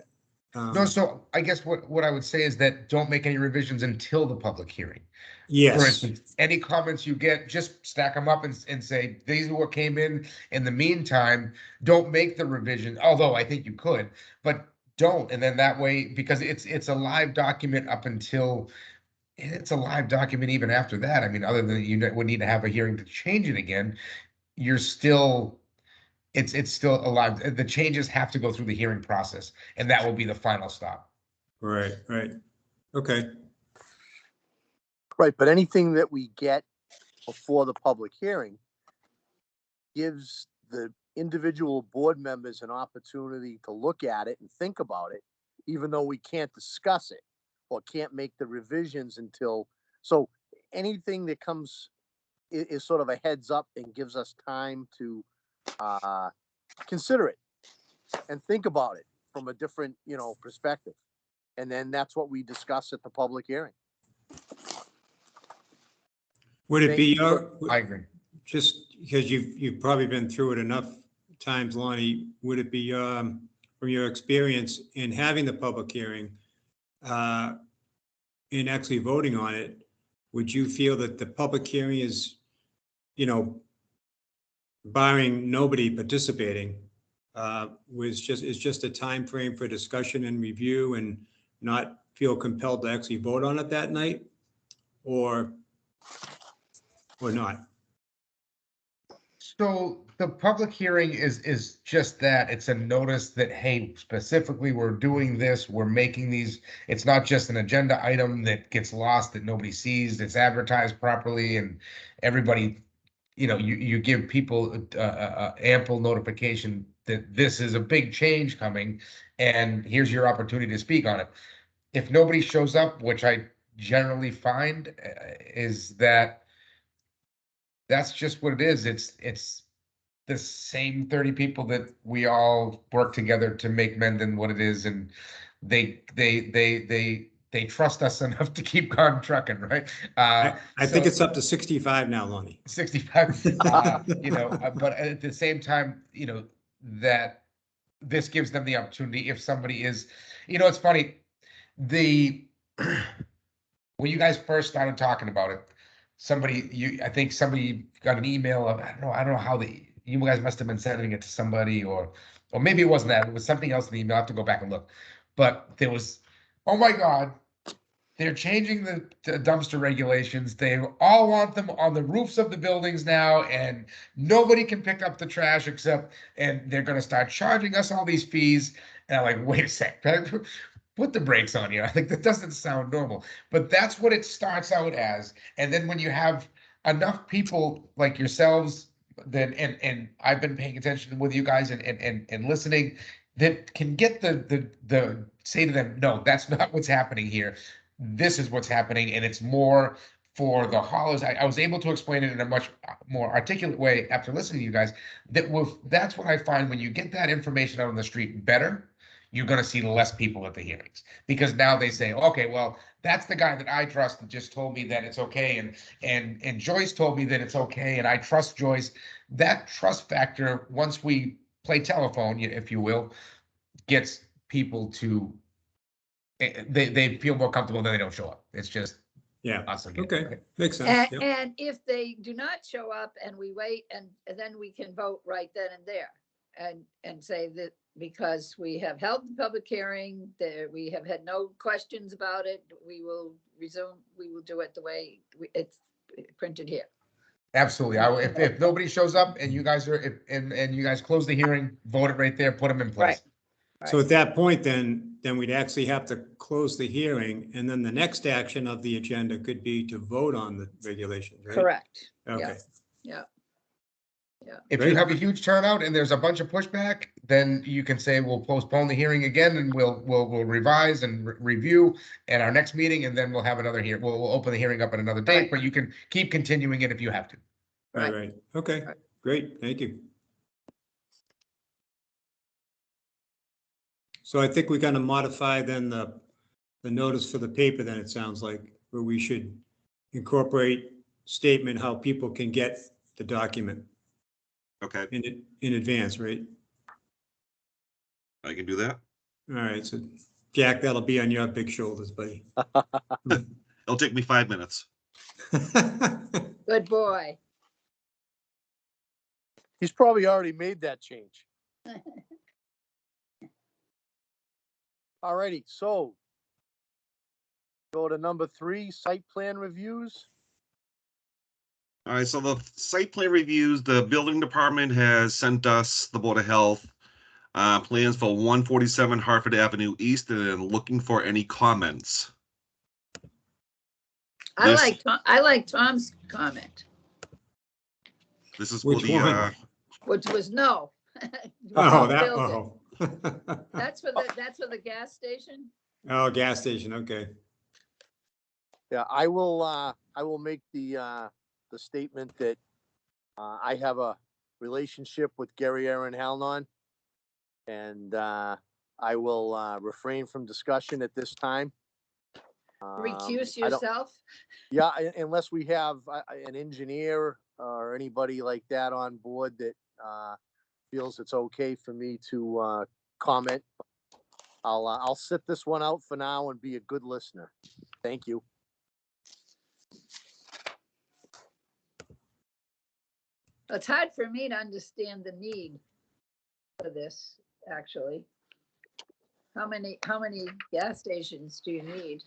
No, so I guess what I would say is that don't make any revisions until the public hearing. For Yes, instance, any comments you get, just stack them up and say, these are what came in. In the meantime, don't make the revision, although I think you could, but don't. And then that way, because it's a live document up until, it's a live document even after that. I mean, other than you would need to have a hearing to change it again, you're still, it's still alive. The changes have to go through the hearing process, and that will be the final stop. right. Okay, Right, but anything that we get before the public hearing gives the individual board members an opportunity to look at it and think about it, even though we can't discuss it or can't make the revisions until, so anything that comes is sort of a heads up and gives us time to consider it and think about it from a different, perspective. And then that's what we discuss at the public hearing. would it be your, I agree. just because you've probably been through it enough times, Lonnie, would it be from your experience in having the public hearing, in actually voting on it, would you feel that the public hearing is, barring nobody participating, is just a time frame for discussion and review, and not feel compelled to actually vote on it that night, or not? So the public hearing is just that. It's a notice that, hey, specifically, we're doing this, we're making these, it's not just an agenda item that gets lost, that nobody sees, it's advertised properly, and everybody, you give people ample notification that this is a big change coming, and here's your opportunity to speak on it. If nobody shows up, which I generally find, is that's just what it is. It's the same 30 people that we all work together to make Mendon what it is, and they trust us enough to keep on trucking, right? I think So it's up to 65 now, Lonnie. 65, but at the same time, that this gives them the opportunity if somebody is, it's funny, when you guys first started talking about it, I think somebody got an email of, I don't know how you guys must have been sending it to somebody, or maybe it wasn't that, it was something else in the email. I have to go back and look, but there was, oh my God, they're changing the dumpster regulations. They all want them on the roofs of the buildings now, and nobody can pick up the trash and they're going to start charging us all these fees. And I'm like, wait a sec, put the brakes on you. I think that doesn't sound normal, but that's what it starts out as. And then when you have enough people like yourselves and I've been paying attention with you guys and listening, that can get the say to them, no, that's not what's happening here. This is what's happening, and it's more for the haulers. I was able to explain it in a much more articulate way after listening to you guys. That's what I find when you get that information out on the street better, you're going to see less people at the hearings, because now they say, okay, well, that's the guy that I trust that just told me that it's okay, and Joyce told me that it's okay, and I trust Joyce. That trust factor, once we play telephone, if you will, gets people to, they feel more comfortable, then they don't show up. It's just us again. Okay, right? makes sense. Yep. And if they do not show up and we wait, and then we can vote right then and there and say that because we have held the public hearing, there, we have had no questions about it. We will resume, we will do it the way it's printed here. Absolutely. If nobody shows up and you guys are, and you guys close the hearing, vote it right there, put them in place. So at that point, then we'd actually have to close the hearing, and then the next action of the agenda could be to vote on the regulations, right? Correct. Okay. Yeah. If Great. you have a huge turnout and there's a bunch of pushback, then you can say we'll postpone the hearing again and we'll revise and review at our next meeting, and then we'll have another here. We'll open the hearing up at another date, Right. but you can keep continuing it if you have to. Right. Okay, Right. great, thank you. So I think we're gonna modify then the notice for the paper, then it sounds like, where we should incorporate statement how people can get the document Okay, in advance, right? I can do that. All right, so Jack, that'll be on your big shoulders, buddy. It'll take me 5 minutes. Good boy. He's probably already made that change. Alrighty, so go to number 3, site plan reviews. All right, so the site plan reviews, the building department has sent us, the Board of Health, plans for 147 Hartford Avenue East, and looking for any comments. This- I like Tom's comment, This is for Which the, one? which was no. Oh, Don't that, build it. oh. That's for the gas station? Oh, gas station, okay. Yeah, I will make the statement that I have a relationship with Gary Aaron Halnon, and I will refrain from discussion at this time. Recuse I don't- yourself? Yeah, unless we have an engineer or anybody like that on board that feels it's okay for me to comment. I'll sit this one out for now and be a good listener. Thank you. It's hard for me to understand the need for this, actually. How many gas stations do you need?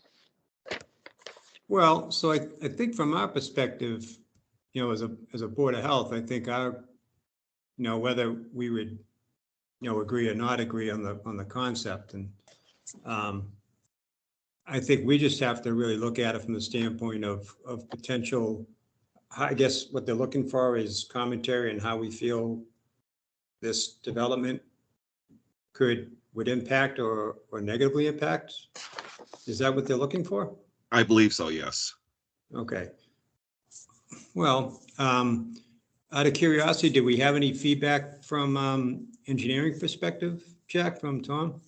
Well, so I think from our perspective, you know, as a Board of Health, I think our, you know, whether we would, you know, agree or not agree on the concept, and I think we just have to really look at it from the standpoint of potential. I guess what they're looking for is commentary on how we feel this development would impact or negatively impact. Is that what they're looking for? I believe so, yes. Okay. Well, out of curiosity, did we have any feedback from engineering perspective, Jack, from Tom?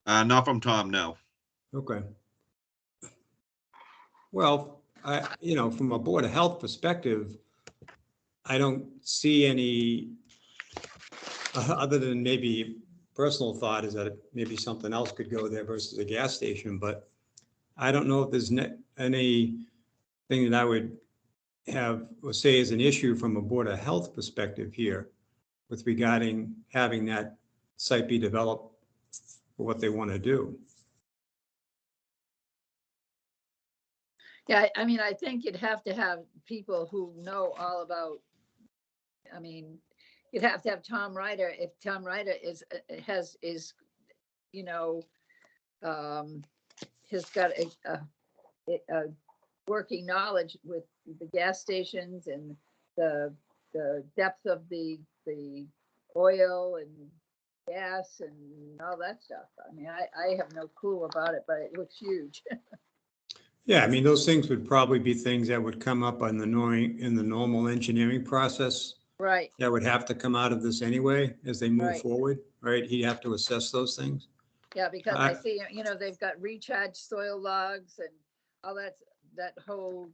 Not from Tom, no. Okay. Well, you know, from a Board of Health perspective, I don't see any, other than maybe personal thought is that maybe something else could go there versus a gas station, but I don't know if there's anything that I would have or say is an issue from a Board of Health perspective here with regarding having that site be developed for what they want to do. Yeah, I mean, I think you'd have to have people who know all about, I mean, you'd have to have Tom Ryder. If Tom Ryder is, you know, has got a working knowledge with the gas stations and the depth of the oil and gas and all that stuff. I mean, I have no clue about it, but it looks huge. Yeah, I mean, those things would probably be things that would come up in the normal engineering process. Right. That would have to come out of this anyway as they move Right. forward, right? He'd have to assess those things. Yeah, because I see, you know, they've got recharge soil logs and all that whole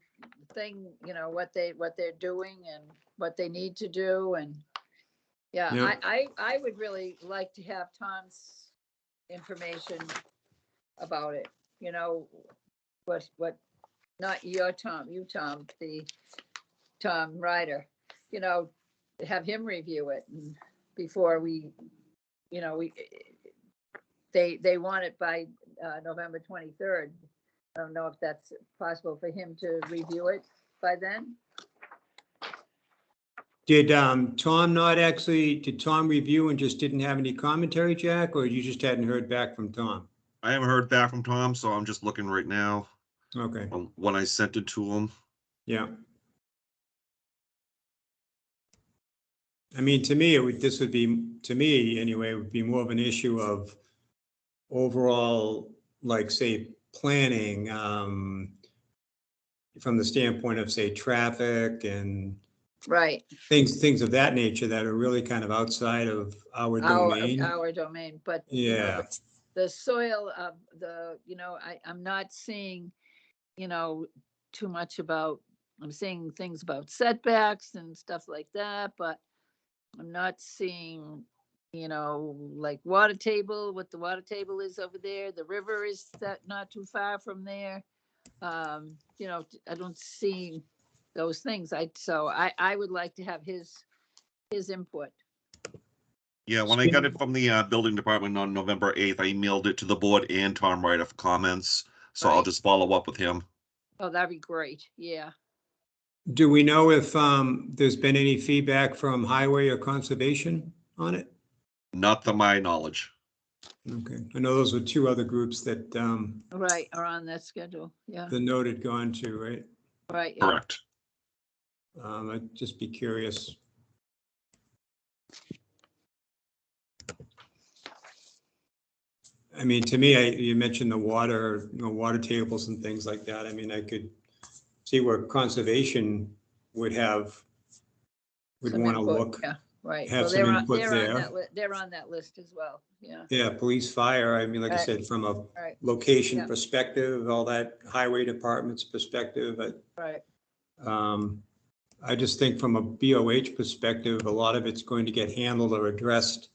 thing, you know, what they're doing and what they need to do. And yeah, Yeah. I would really like to have Tom's information about it, you know, what, not your Tom, Tom, the Tom Ryder, you know, have him review it and before we you know, they want it by November 23rd. I don't know if that's possible for him to review it by then. Did Tom not actually, did Tom review and just didn't have any commentary, Jack, or you just hadn't heard back from Tom? I haven't heard back from Tom, so I'm just looking right now Okay, when I sent it to him. yeah. I mean, to me, this would be, to me anyway, it would be more of an issue of overall, like, say, planning, from the standpoint of, say, traffic and Right. things of that nature that are really kind of outside of our domain. Our domain, but you know, Yeah, the soil of I'm not seeing, too much about, I'm seeing things about setbacks and stuff like that, but I'm not seeing, like water table, what the water table is over there. The river is not too far from there. I don't see those things. I would like to have his input. Yeah, when I got it from the building department on November 8th, I emailed it to the board and Tom Ryder for comments. So I'll Right. just follow up with him. Oh, that'd be great. Yeah. do we know if there's been any feedback from highway or conservation on it? Not to my knowledge. Okay, I know those were two other groups that Right, are on that schedule. Yeah. the note had gone to, right? Right. Yeah. Correct. I'd just be curious. I mean, to me, you mentioned the water, water tables and things like that. I mean, I could see where conservation would Some want to input, look, Yeah. Right. have Well, some input there. They're on that list as well. Yeah. Yeah, police, fire. I mean, like I Right. said, from a Right. location Yeah. perspective, all that highway department's perspective, Right. I just think from a BOH perspective, a lot of it's going to get handled or addressed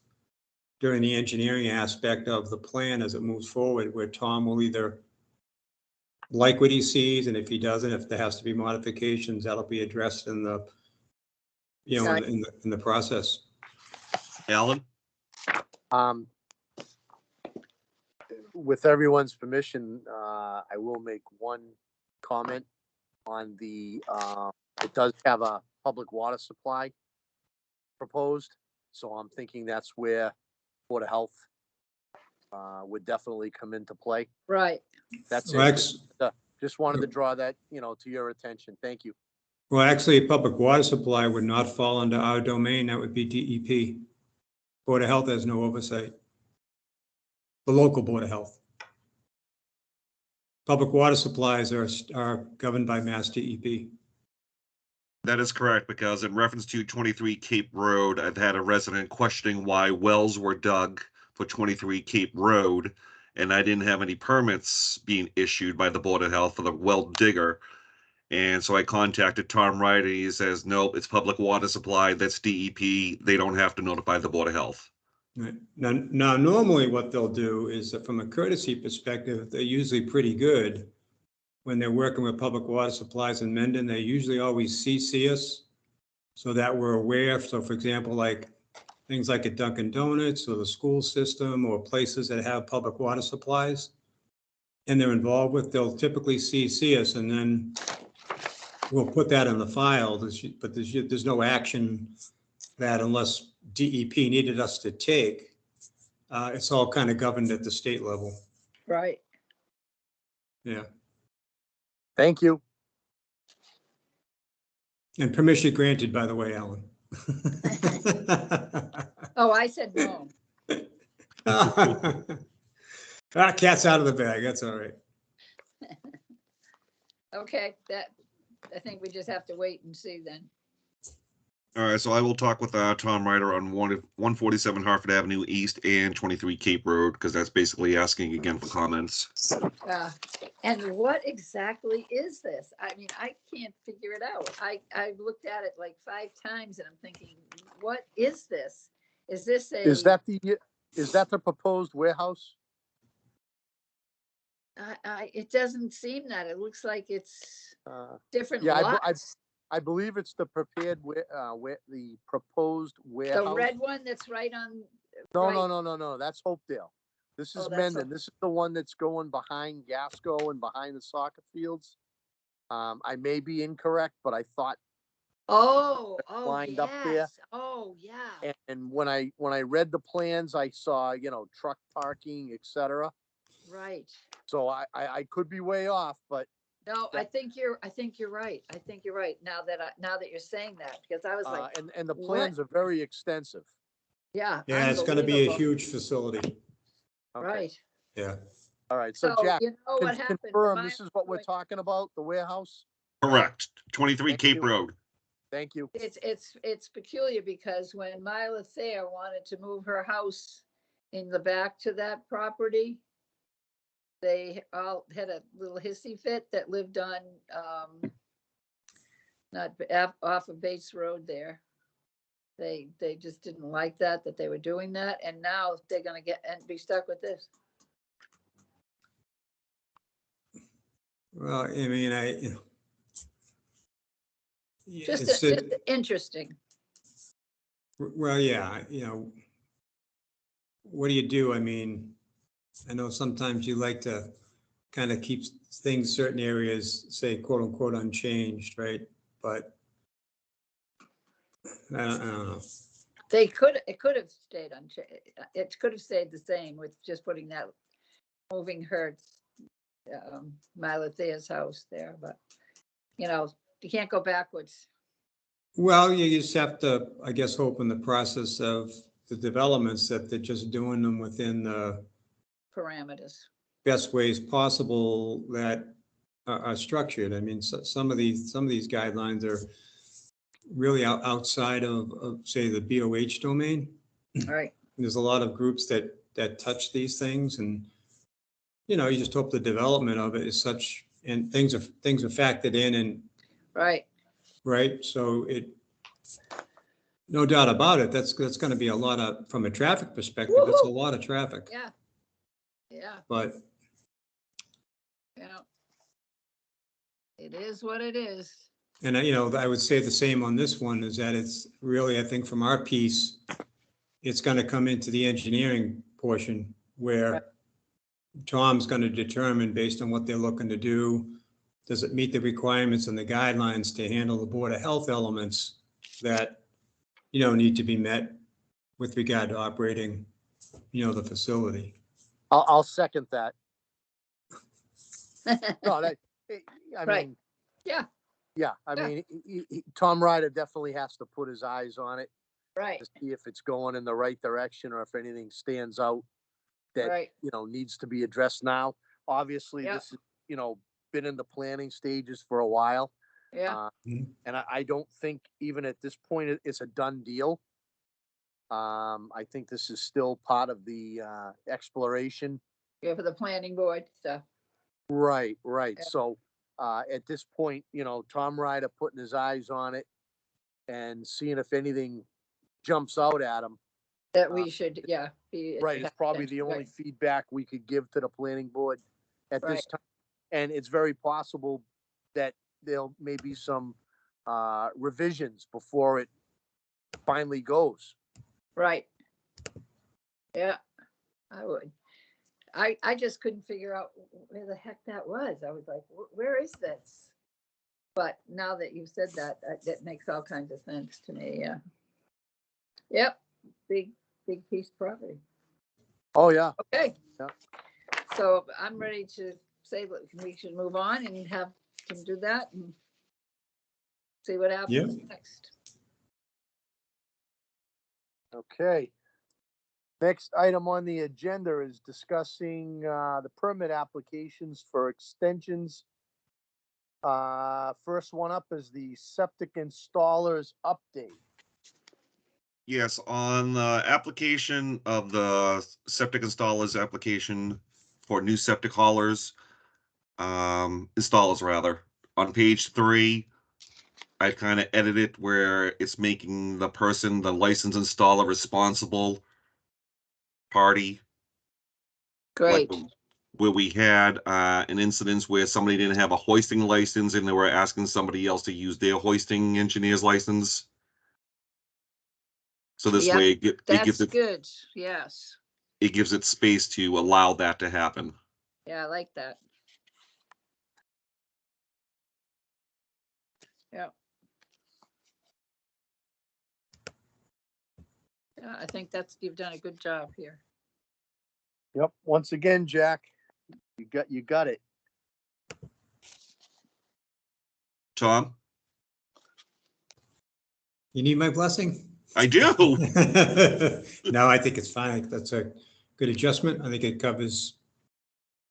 during the engineering aspect of the plan as it moves forward, where Tom will either like what he sees, and if he doesn't, if there has to be modifications, that'll be addressed in the, Right. in the process. Alan? With everyone's permission, I will make one comment on it does have a public water supply proposed. So I'm thinking that's where Board of Health would definitely come into play. Right. That's Well, it. Just wanted to draw that, to your attention. Thank you. Well, actually, public water supply would not fall under our domain. That would be DEP. Board of Health has no oversight. The local Board of Health. Public water supplies are governed by Mass DEP. That is correct, because in reference to 23 Cape Road, I've had a resident questioning why wells were dug for 23 Cape Road, and I didn't have any permits being issued by the Board of Health for the well digger. And so I contacted Tom Ryder. He says, nope, it's public water supply. That's DEP. They don't have to notify the Board of Health. Right. Now, normally what they'll do is that from a courtesy perspective, they're usually pretty good. When they're working with public water supplies in Mendon, they usually always CC us so that we're aware. So for example, like things like at Dunkin' Donuts or the school system or places that have public water supplies and they're involved with, they'll typically CC us, and then we'll put that in the file. But there's no action that unless DEP needed us to take, it's all kind of governed at the state level. Right. Yeah. Thank you. And permission granted, by the way, Alan. Oh, I said no. Cat's out of the bag. That's all right. Okay, I think we just have to wait and see then. All right, so I will talk with Tom Ryder on 147 Hartford Avenue East and 23 Cape Road, because that's basically asking again for comments. And what exactly is this? I mean, I can't figure it out. I've looked at it like 5 times and I'm thinking, what is this? Is this Is that the proposed warehouse? It doesn't seem that. It looks like it's different Yeah, lots. I believe it's the the proposed warehouse. The red one that's right on No, right. no, that's Hopedale. This Oh, is that's Mendon. This is the one that's going behind Gasco and behind the soccer fields. I may be incorrect, but I thought, Oh, lined up there. yes. Oh, yeah. and when I read the plans, I saw, truck parking, et cetera. Right. So I could be way off, but No, I think you're right. I think you're right. Now that you're saying that, because I was like, and the what? plans are very extensive. yeah. Yeah, it's gonna be a unbelievable. huge facility. Okay. Right. Yeah. All right. So So Jack, you know what happened? confirm My this is what we're point- talking about, the warehouse? Correct. 23 Thank Cape you. Road. Thank you. It's peculiar because when Myla Thayer wanted to move her house in the back to that property, they all had a little hissy fit that lived on, off of Bates Road there. They just didn't like that they were doing that, and now they're gonna get and be stuck with this. Well, I mean, Just, it's just a- interesting. well, yeah, what do you do? I mean, I know sometimes you like to kind of keep things, certain areas, say, quote unquote, unchanged, right? But I don't know. It could have stayed it could have stayed the same with just moving her, Myla Thayer's house there, but, you can't go backwards. Well, you just have to, I guess, hope in the process of the developments that they're just doing them within the Parameters. best ways possible that are structured. I mean, some of these guidelines are really outside of, say, the BOH domain. All right. There's a lot of groups that touch these things, and you just hope the development of it is such, and things are factored in, and Right. right, so no doubt about it, that's going to be a lot of, from a traffic perspective, that's a Woohoo! lot of traffic. Yeah. Yeah. But Yeah. It is what it is. and I would say the same on this one, is that it's really, I think from our piece, it's going to come into the engineering portion where Right. Tom's going to determine, based on what they're looking to do, does it meet the requirements and the guidelines to handle the Board of Health elements that, need to be met with regard to operating, the facility. I'll second that. No, I Right. mean. Yeah. Yeah, I Yeah. mean, Tom Ryder definitely has to put his eyes on it Right. to see if it's going in the right direction or if anything stands out that, Right. needs to be addressed now. Obviously, Yeah. this is, been in the planning stages for a while. Yeah. And I don't think even at this point, it's a done deal. I think this is still part of the exploration. Yeah. For the planning board stuff. Right. Yeah. So, at this point, Tom Ryder putting his eyes on it and seeing if anything jumps out at him. That we should, yeah. Right, it's probably the only feedback we could give to the planning board at this Right. time. And it's very possible that there'll maybe some revisions before it finally goes. Right. Yeah, I would. I just couldn't figure out where the heck that was. I was like, where is this? But now that you've said that, that makes all kinds of sense to me, yeah. Yep, big piece of property. Oh, yeah. Okay. Yeah. So I'm ready to say that we should move on and have him do that and see what happens next. Okay. Next item on the agenda is discussing the permit applications for extensions. First one up is the septic installers update. Yes, on the application of the septic installers application for new septic haulers, installers rather, on page 3, I kind of edited where it's making the person, the licensed installer, responsible party. Great. Like where we had an incident where somebody didn't have a hoisting license and they were asking somebody else to use their hoisting engineer's license. So this Yep, way it That's gives it, good. Yes. it gives it space to allow that to happen. Yeah, I like that. Yeah. Yeah, I think you've done a good job here. Yep, once again, Jack, you got it. Tom, You need my blessing? I do. No, I think it's fine. I think that's a good adjustment. I think it covers,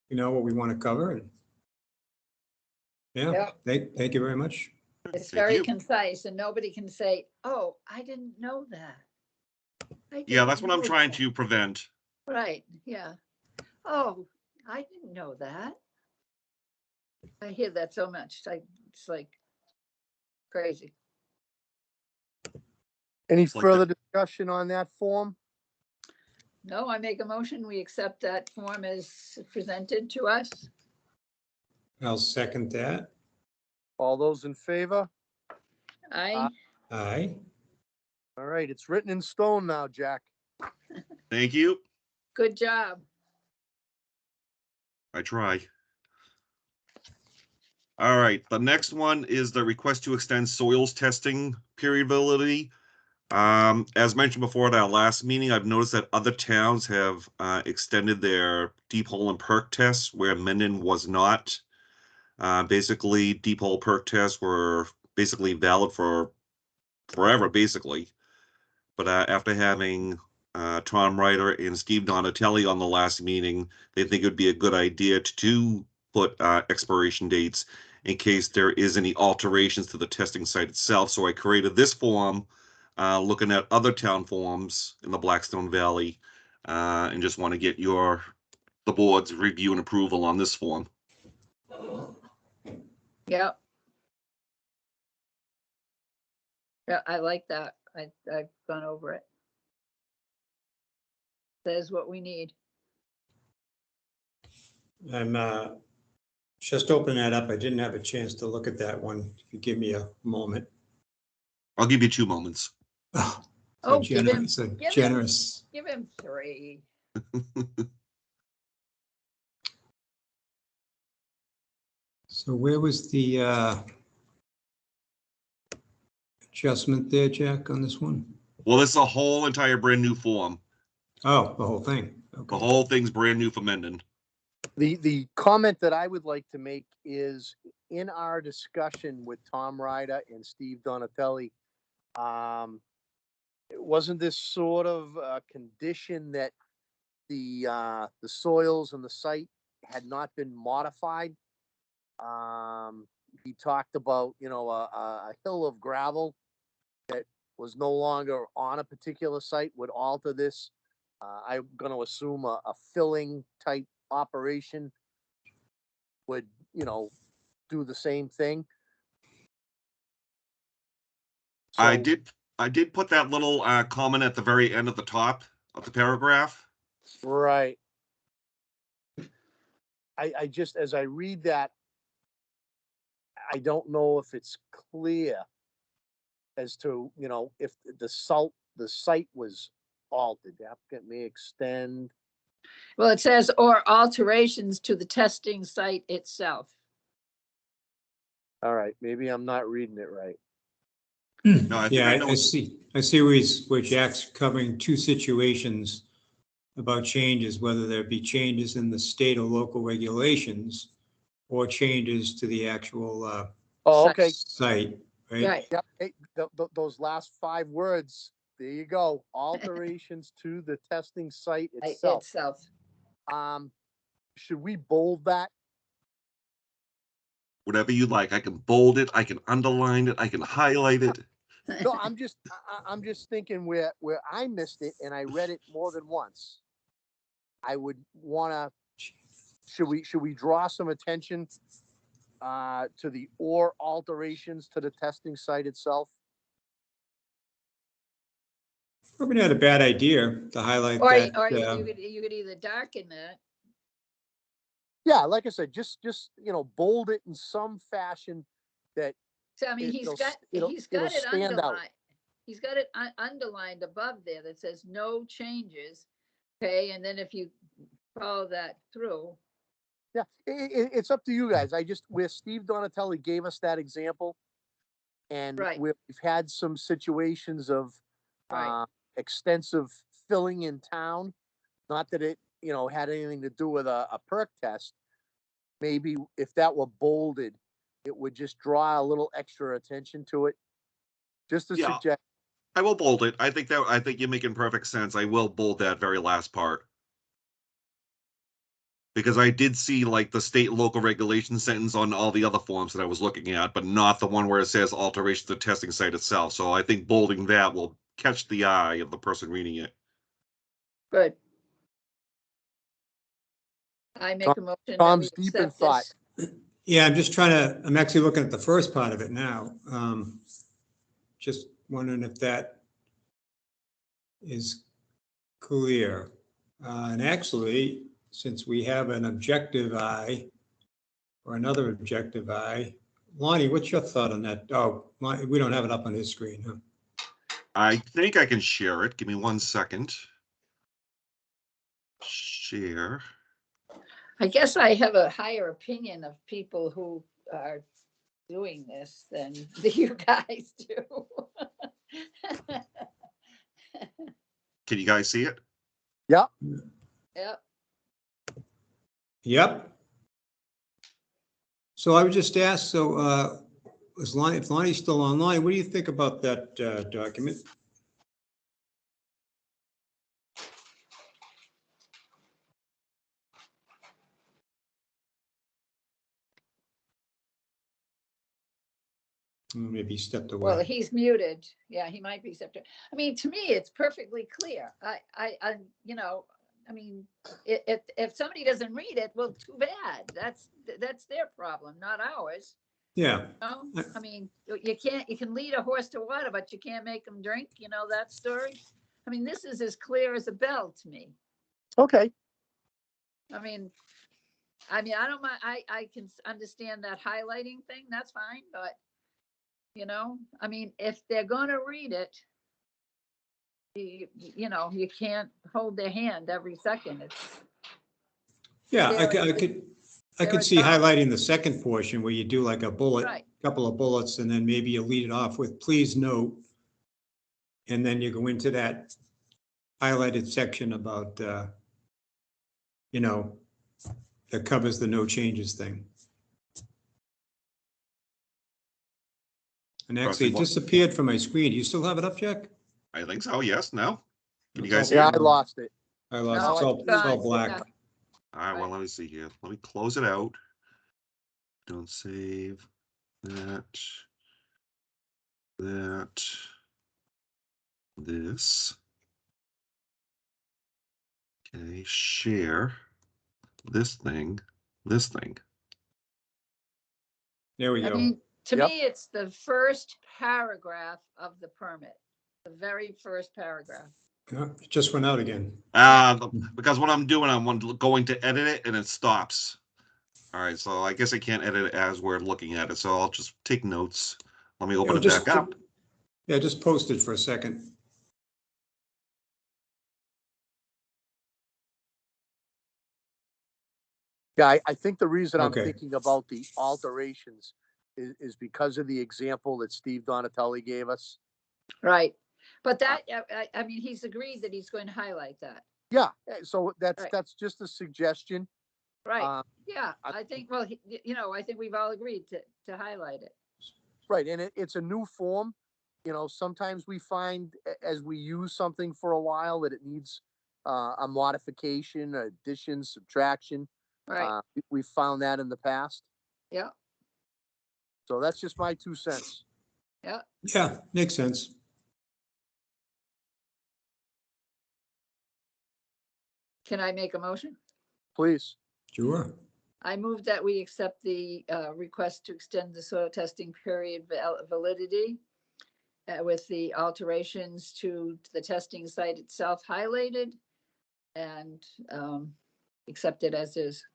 what we want to cover. And yeah, Yeah. thank you very much. It's Thank very you. concise and nobody can say, oh, I didn't know that. Yeah, that's didn't what I'm know trying that." to prevent. Right, yeah. Oh, I didn't know that. I hear that so much. It's like crazy. Any Like further discussion on that form? No, I make a motion. We accept that form as presented to us. I'll second that. All those in favor? I, Aye. All right, it's written in stone now, Jack. Thank you. good job. I try. All right, the next one is the request to extend soils testing period validity. As mentioned before at our last meeting, I've noticed that other towns have extended their deep hole and perk tests where Mendon was not. Basically, deep hole perk tests were basically valid for forever, basically. But after having Tom Ryder and Steve Donatelli on the last meeting, they think it would be a good idea to put expiration dates in case there is any alterations to the testing site itself. So I created this form looking at other town forms in the Blackstone Valley and just want to get the board's review and approval on this form. Yep. Yeah, I like that. I've gone over it. Says what we need. I'm just opening that up. I didn't have a chance to look at that one. If you give me a moment. I'll give you 2 moments. Oh, Oh, give him, generous. give him 3. So where was the adjustment there, Jack, on this one? Well, this is a whole entire brand new form. Oh, the whole thing. The Okay. whole thing's brand new for Mendon. The comment that I would like to make is in our discussion with Tom Ryder and Steve Donatelli, wasn't this sort of a condition that the soils and the site had not been modified? He talked about, a hill of gravel that was no longer on a particular site would alter this. I'm going to assume a filling type operation would, do the same thing. I So, did put that little comment at the very end of the top of the paragraph. right. I just, as I read that, I don't know if it's clear as to, if the site was altered. The applicant may extend. Well, it says, or alterations to the testing site itself. All right, maybe I'm not reading it right. No, I think Yeah, I know. I see where Jack's covering 2 situations about changes, whether there be changes in the state or local regulations or changes to the actual Oh, okay. site, right? Right. Yep. Hey, those last 5 words, there you go. Alterations to the testing site itself. Should we bold that? Whatever you like. I can bold it. I can underline it. I can highlight it. No, I'm just thinking where I missed it and I read it more than once. I would wanna, should we draw some attention to the or alterations to the testing site itself? Probably not a bad idea to highlight Or, that. or you could either darken it. Yeah, like I said, just bold it in some fashion that So I mean, he's it'll got stand out. it underlined. he's got it underlined above there that says no changes. Okay, and then if you follow that through, Yeah, it's up to you guys. Where Steve Donatelli gave us that example, and Right. we've had some situations of Right. extensive filling in town. Not that it, had anything to do with a perk test. Maybe if that were bolded, it would just draw a little extra attention to it. Just a Yeah. suggestion. I will bold it. I think you're making perfect sense. I will bold that very last part. Because I did see like the state and local regulation sentence on all the other forms that I was looking at, but not the one where it says alteration to the testing site itself. So I think bolding that will catch the eye of the person reading it. good. I make a motion that we Tom's deep in accept thought. this. Yeah, I'm actually looking at the first part of it now. Just wondering if that is clear. And actually, since we have an objective I or another objective I, Lonnie, what's your thought on that? Oh, we don't have it up on his screen, huh? I think I can share it. Give me 1 second. Share. I guess I have a higher opinion of people who are doing this than you guys do. Can you guys see it? Yep. Yep. Yep. So I would just ask, if Lonnie's still online, what do you think about that document? Maybe he stepped Well, away. he's muted. Yeah, he might be septic. I mean, to me, it's perfectly clear. I mean, if somebody doesn't read it, well, too bad. That's their problem, not ours. Yeah. I mean, you can lead a horse to water, but you can't make him drink. You know that story? I mean, this is as clear as a bell to me. Okay. I mean, I don't mind. I can understand that highlighting thing. That's fine, but I mean, if they're going to read it, you can't hold their hand every second. Yeah, I There could are see times- highlighting the second portion where you do like a bullet, Right. couple of bullets, and then maybe you lead it off with please note. And then you go into that highlighted section about, that covers the no changes thing. And actually, it disappeared from my screen. Do you still have it up, Jack? I think so. Yes. No. Can you It's all guys see Yeah, it? I lost it. I lost, No, it's all gone. black. Yeah. All right. Well, let me see here. Let me close it out. Don't save that. This. Okay. Share this thing. There we I go. mean, to Yep. me, it's the first paragraph of the permit, the very first paragraph. Yeah, it just went out again. Because what I'm doing, I'm going to edit it and it stops. All right, so I guess I can't edit it as we're looking at it, so I'll just take notes. Let me open it back up. Yeah, just post it for a second. Yeah, I think the reason I'm Okay. thinking about the alterations is because of the example that Steve Donatelli gave us. Right. But that, I mean, he's agreed that he's going to highlight that. Yeah, so that's Right. that's just a suggestion. Right. Yeah, I- I think, well, I think we've all agreed to highlight it. Right, and it's a new form. Sometimes we find as we use something for a while that it needs a modification, addition, subtraction. Right. We found that in the past. Yeah. So that's just my 2 cents. Yeah. Yeah, makes sense. Can I make a motion? Please. Sure. I move that we accept the request to extend the soil testing period validity with the alterations to the testing site itself highlighted and accept it as is.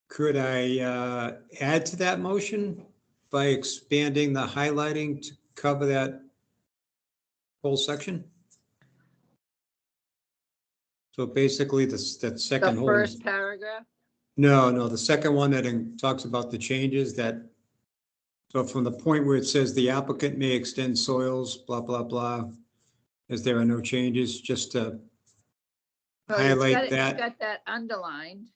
Could I add to that motion? by expanding the highlighting to cover that whole section? So basically, that second The whole. first paragraph? No, the second one that talks about the changes that, so from the point where it says the applicant may extend soils, blah, blah, blah, as there are no changes, just to Oh, it's got highlight it- it's that. got that underlined.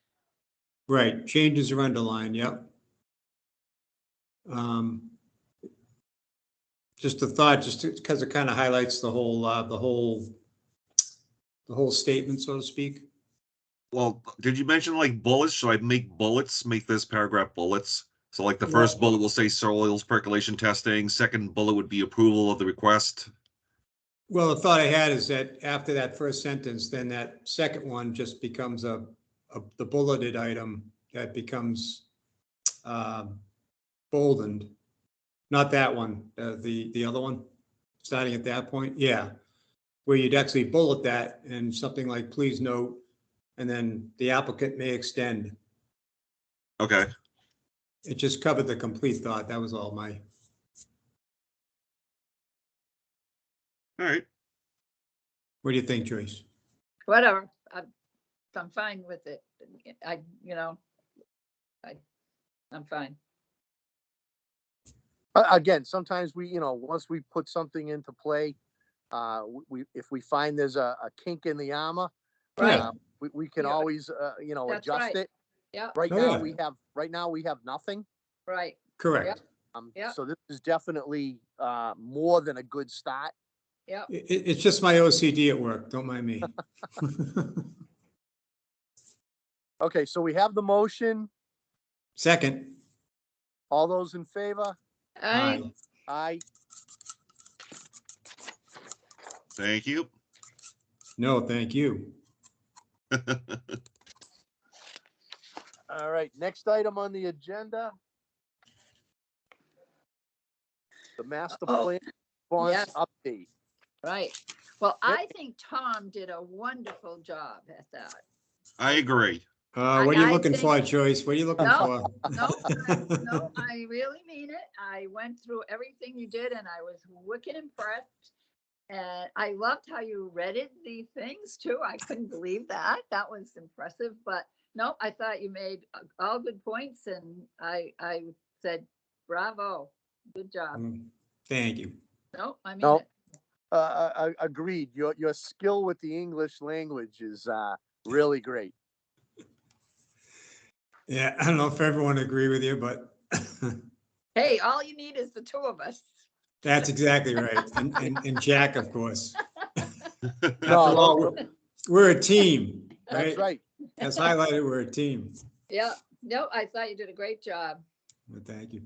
Right, changes are underlined, yep. Just a thought, just because it kind of highlights the whole statement, so to speak. Well, did you mention like bullets? Should I make bullets? Make this paragraph bullets? So like the No. first bullet will say soils percolation testing. Second bullet would be approval of the request. Well, the thought I had is that after that first sentence, then that second one just becomes the bulleted item that becomes boldened. Not that one, the other one, starting at that point, yeah. Where you'd actually bullet that and something like, please note, and then the applicant may extend. Okay. It just covered the complete thought. That was all All right. What do you think, Joyce? Whatever, I'm fine with it. I'm fine. Again, sometimes we, once we put something into play, if we find there's a kink in the armor, Right, we can Yeah. always, That's adjust right. it. yeah, Right Oh, now, yeah. we have nothing. right, Correct. Yeah. So this is definitely, more than a good start. yeah. It's just my OCD at work. Don't mind me. Okay, so we have the motion. Second. All those in favor? I, Aye. Thank you. No, thank you. All right, next item on the agenda. The master Oh, plan response yes. update. right. Well, I think Tom did a wonderful job at that. I agree. What are you I looking for, think- Joyce? What are you looking No, for? No, I really mean it. I went through everything you did and I was wicked impressed. And I loved how you read the things too. I couldn't believe that. That was impressive, but no, I thought you made all good points and I said, bravo, good job. Thank you. No, I mean No. it. Agreed. Your skill with the English language is, really great. Yeah, I don't know if everyone agree with you, but Hey, all you need is the two of us. that's exactly right. And Jack, of course. After No, all, we're a team, That's right. As highlighted, we're a team. Yeah, no, I thought you did a great job. Well, thank you.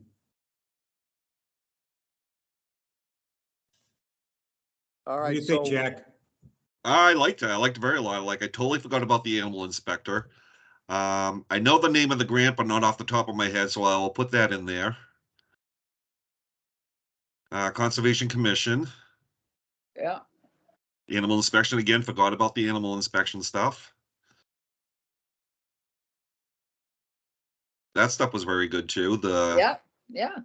All What do right, you think, so, Jack? I liked it. I liked it very a lot. Like I totally forgot about the animal inspector. I know the name of the grant, but not off the top of my head, so I'll put that in there. Conservation Commission, Yeah, animal inspection again, forgot about the animal inspection stuff. That stuff was very good too. yeah.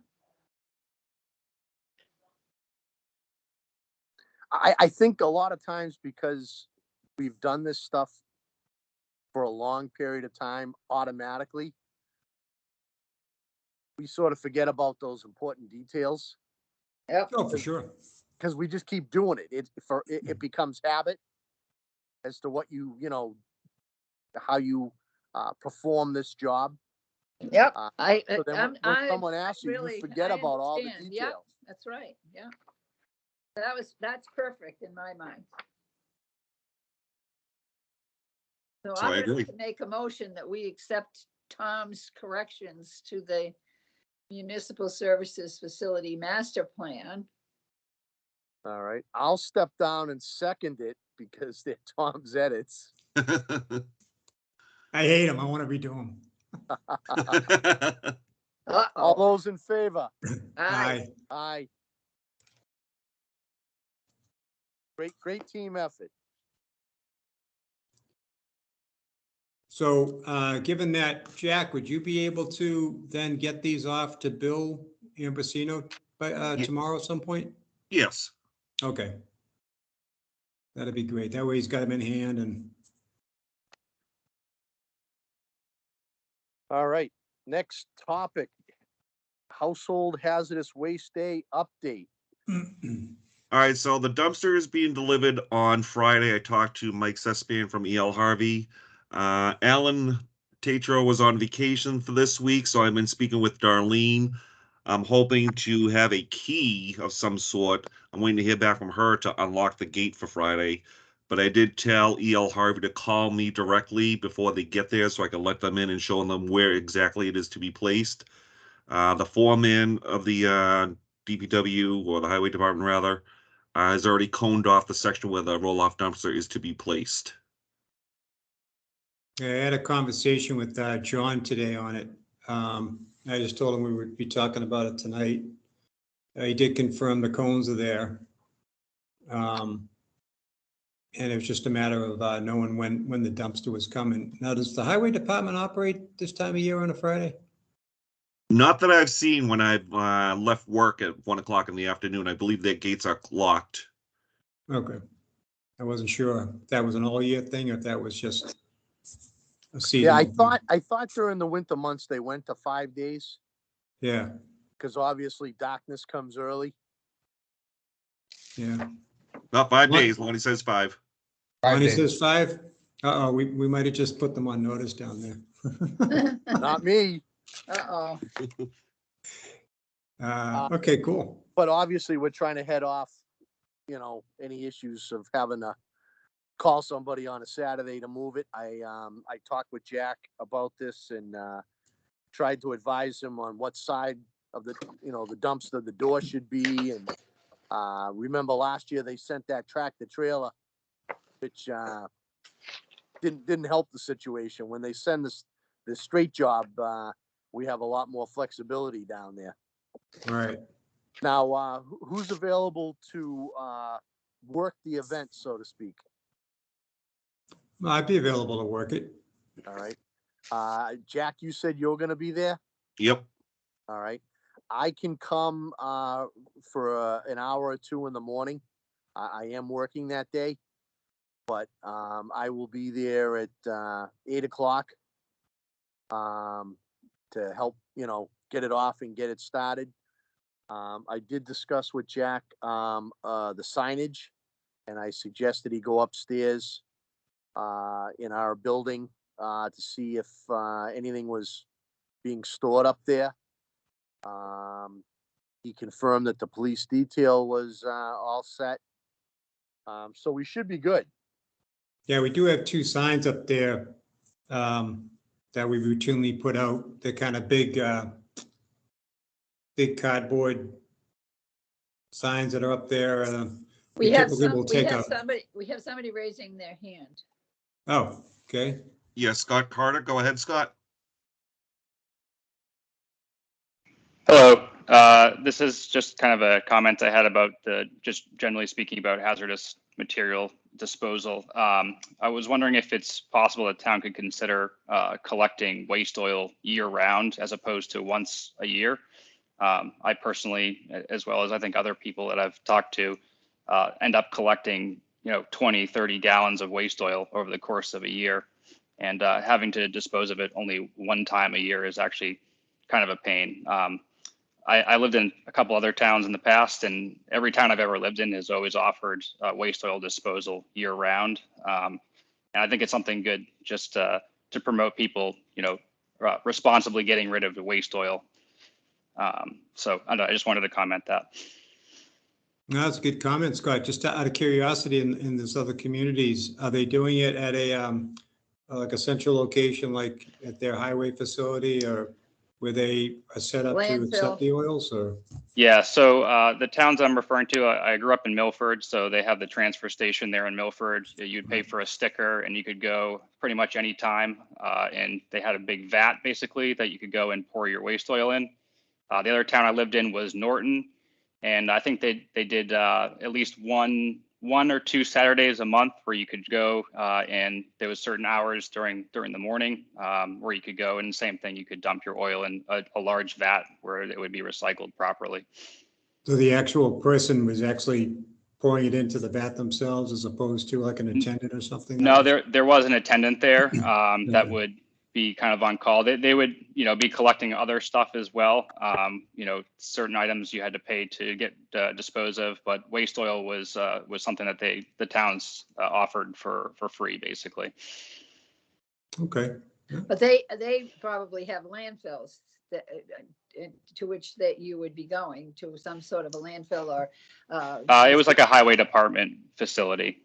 I think a lot of times because we've done this stuff for a long period of time automatically, we sort of forget about those important details Yep. Oh, for sure. because we just keep doing it. It becomes habit as to what how you perform this job. Yep. Uh, I, So then when someone asks you, really- you forget I about all the understand. Yep, details. that's right. Yeah. That's perfect in my mind. So So I I'm going agree. to make a motion that we accept Tom's corrections to the Municipal Services Facility Master Plan. All right, I'll step down and second it because they're Tom's edits. I hate them. I want to redo them. All Uh-oh. those in favor? Aye. Aye. Great team effort. So, given that, Jack, would you be able to then get these off to Bill Ambrosino by, Ye- tomorrow at some point? Yes. Okay. That'd be great. That way he's got them in hand and, All right, next topic. Household hazardous waste day update. All right, so the dumpster is being delivered on Friday. I talked to Mike Sespan from EL Harvey. Alan Tatro was on vacation for this week, so I've been speaking with Darlene. I'm hoping to have a key of some sort. I'm waiting to hear back from her to unlock the gate for Friday. But I did tell EL Harvey to call me directly before they get there so I can let them in and show them where exactly it is to be placed. The foreman of the DPW, or the highway department rather, has already coned off the section where the roll-off dumpster is to be placed. I had a conversation with John today on it. I just told him we would be talking about it tonight. He did confirm the cones are there. And it was just a matter of knowing when the dumpster was coming. Now, does the highway department operate this time of year on a Friday? Not that I've seen when I've left work at 1 o'clock in the afternoon. I believe their gates are locked. Okay. I wasn't sure if that was an all-year thing or if that was just a seasonal Yeah, thing. I thought during the winter months they went to 5 days, Yeah, because obviously darkness comes early. yeah. Not 5 What? days. Lonnie says 5. 5 Lonnie days. says 5? Uh-oh, we might have just put them on notice down there. Not me, Uh-oh. Okay, cool. but obviously we're trying to head off, any issues of having to call somebody on a Saturday to move it. I talked with Jack about this and tried to advise him on what side of the dumpster the door should be. And remember last year they sent that tractor trailer, which didn't help the situation. When they send this straight job, we have a lot more flexibility down there. All right. Now, who's available to work the event, so to speak? I'd be available to work it. All right. Jack, you said you're going to be there. Yep. All right. I can come for an hour or two in the morning. I am working that day, but I will be there at 8 o'clock to help, get it off and get it started. I did discuss with Jack the signage, and I suggested he go upstairs in our building to see if anything was being stored up there. He confirmed that the police detail was all set. So we should be good. Yeah, we do have 2 signs up there that we routinely put out. They're kind of big cardboard signs that are up there. We have typically will take out. we have somebody raising their hand. Oh, okay. Yeah, Scott Carter. Go ahead, Scott. Hello. This is just kind of a comment I had about just generally speaking about hazardous material disposal. I was wondering if it's possible that town could consider collecting waste oil year round as opposed to once a year. I personally, as well as I think other people that I've talked to, end up collecting 20, 30 gallons of waste oil over the course of a year, and having to dispose of it only one time a year is actually kind of a pain. I lived in a couple other towns in the past, and every town I've ever lived in has always offered waste oil disposal year round. And I think it's something good just to promote people, responsibly getting rid of the waste oil. So I just wanted to comment that. No, that's a good comment, Scott. Just out of curiosity, in these other communities, are they doing it at a like a central location, like at their highway facility, or where they are set up to Landfill. accept the oils, or? Yeah, so the towns I'm referring to, I grew up in Milford, so they have the transfer station there in Milford. You'd pay for a sticker and you could go pretty much any time. And they had a big vat basically that you could go and pour your waste oil in. The other town I lived in was Norton. And I think they did at least one 1 or 2 Saturdays a month where you could go, and there was certain hours during the morning where you could go, and same thing, you could dump your oil in a large vat where it would be recycled properly. So the actual person was actually pouring it into the vat themselves as opposed to like an attendant or something? No, there was an attendant there that Okay. would be kind of on call. They would, be collecting other stuff as well. Certain items you had to pay to get disposed of, but waste oil was something that the towns offered for free, basically. Okay. But they probably have landfills that, to which that you would be going to, some sort of a landfill or. It was like a highway department facility.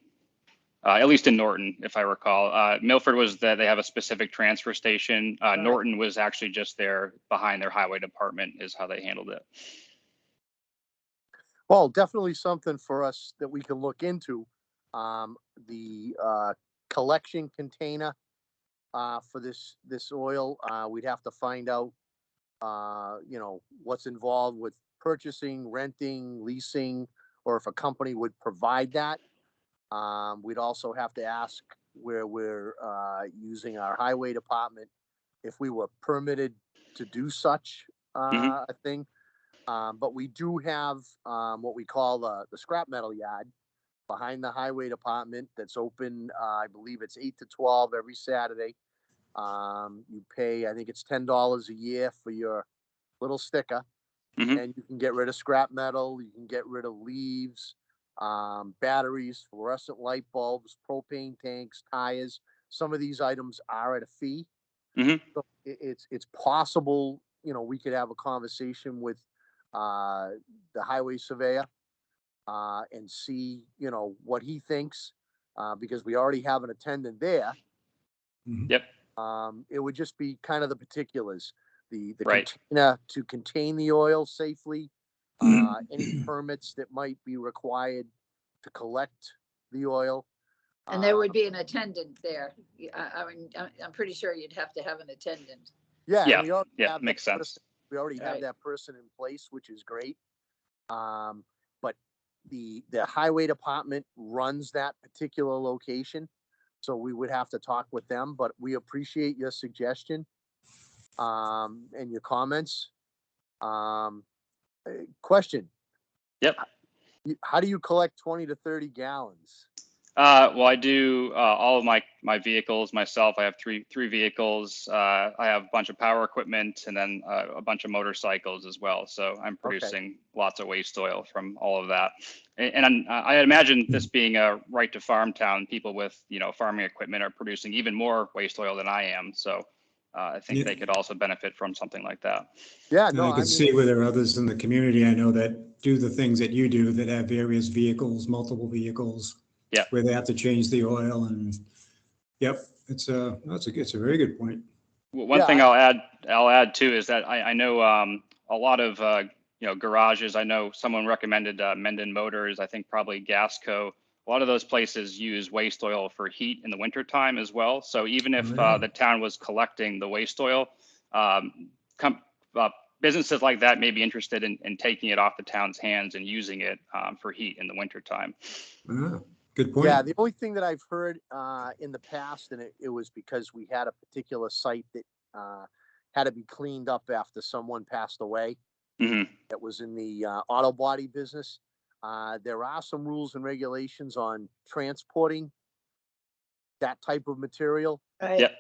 At least in Norton, if I recall. Milford was that they have a specific transfer station. Norton was actually just there behind their highway department is how they handled it. Well, definitely something for us that we can look into. The collection container for this oil, we'd have to find out, what's involved with purchasing, renting, leasing, or if a company would provide that. We'd also have to ask where we're using our highway department if we were permitted to do such a thing. But we do have what we call the scrap metal yard behind the highway department that's open. I believe it's 8 to 12 every Saturday. You pay, I think it's $10 a year for your little sticker, and you can get rid of scrap metal. You can get rid of leaves, batteries, fluorescent light bulbs, propane tanks, tires. Some of these items are at a fee. So it's possible, we could have a conversation with the highway surveyor and see, what he thinks, because we already have an attendant there. Yep. It would just be kind of the particulars, the Right. container to contain the oil safely, any permits that might be required to collect the oil. And there would be an attendant there. I mean, I'm pretty sure you'd have to have an attendant. Yeah, Yeah, we already yeah, have makes that sense. person- We already have Right. that person in place, which is great. But the highway department runs that particular location, so we would have to talk with them. But we appreciate your suggestion and your comments. Question: Yep. How do you collect 20 to 30 gallons? Well, I do all of my vehicles myself. I have three vehicles. I have a bunch of power equipment and then a bunch of motorcycles as well. So I'm producing lots of waste oil from all of that. And I imagine this being a right to farm town, people with farming equipment are producing even more waste oil than I am. So I think they could also benefit from something like that. Yeah, And no, I can see where there are others in the community I know that do the things that you do, that have various vehicles, multiple vehicles. Yeah. Where they have to change the oil and, yep, it's a very good point. One thing I'll add too is that I know a lot of garages. I know someone recommended Mendon Motors. I think probably Gasco. A lot of those places use waste oil for heat in the wintertime as well. So even if the town was collecting the waste oil, businesses like that may be interested in taking it off the town's hands and using it for heat in the wintertime. Good point. Yeah, the only thing that I've heard in the past, and it was because we had a particular site that had to be cleaned up after someone passed away. That was in the auto body business. There are some rules and regulations on transporting that type of material. Right. Yep.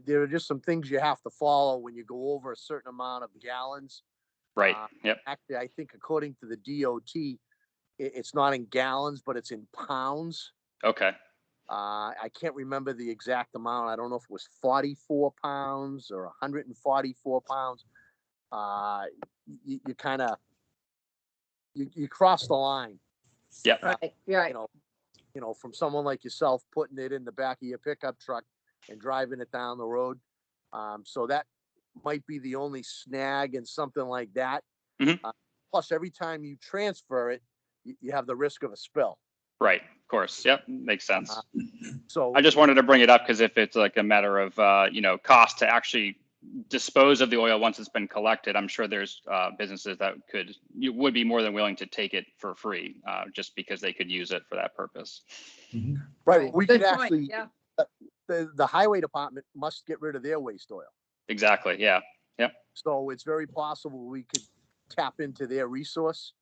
There are just some things you have to follow when you go over a certain amount of gallons. Right. Yep. Actually, I think according to the DOT, it's not in gallons, but it's in pounds. Okay. I can't remember the exact amount. I don't know if it was 44 pounds or 144 pounds. You kind of, you cross the line. Yep. Right. From someone like yourself putting it in the back of your pickup truck and driving it down the road. So that might be the only snag and something like that. Plus, every time you transfer it, you have the risk of a spill. Right. Of course. Yep. Makes sense. So I just wanted to bring it up because if it's like a matter of, cost to actually dispose of the oil once it's been collected, I'm sure there's businesses that would be more than willing to take it for free, just because they could use it for that purpose. Mhm. Right, we Good could point, actually, yeah. the highway department must get rid of their waste oil. Exactly. Yeah. So it's very possible we could tap into their resource.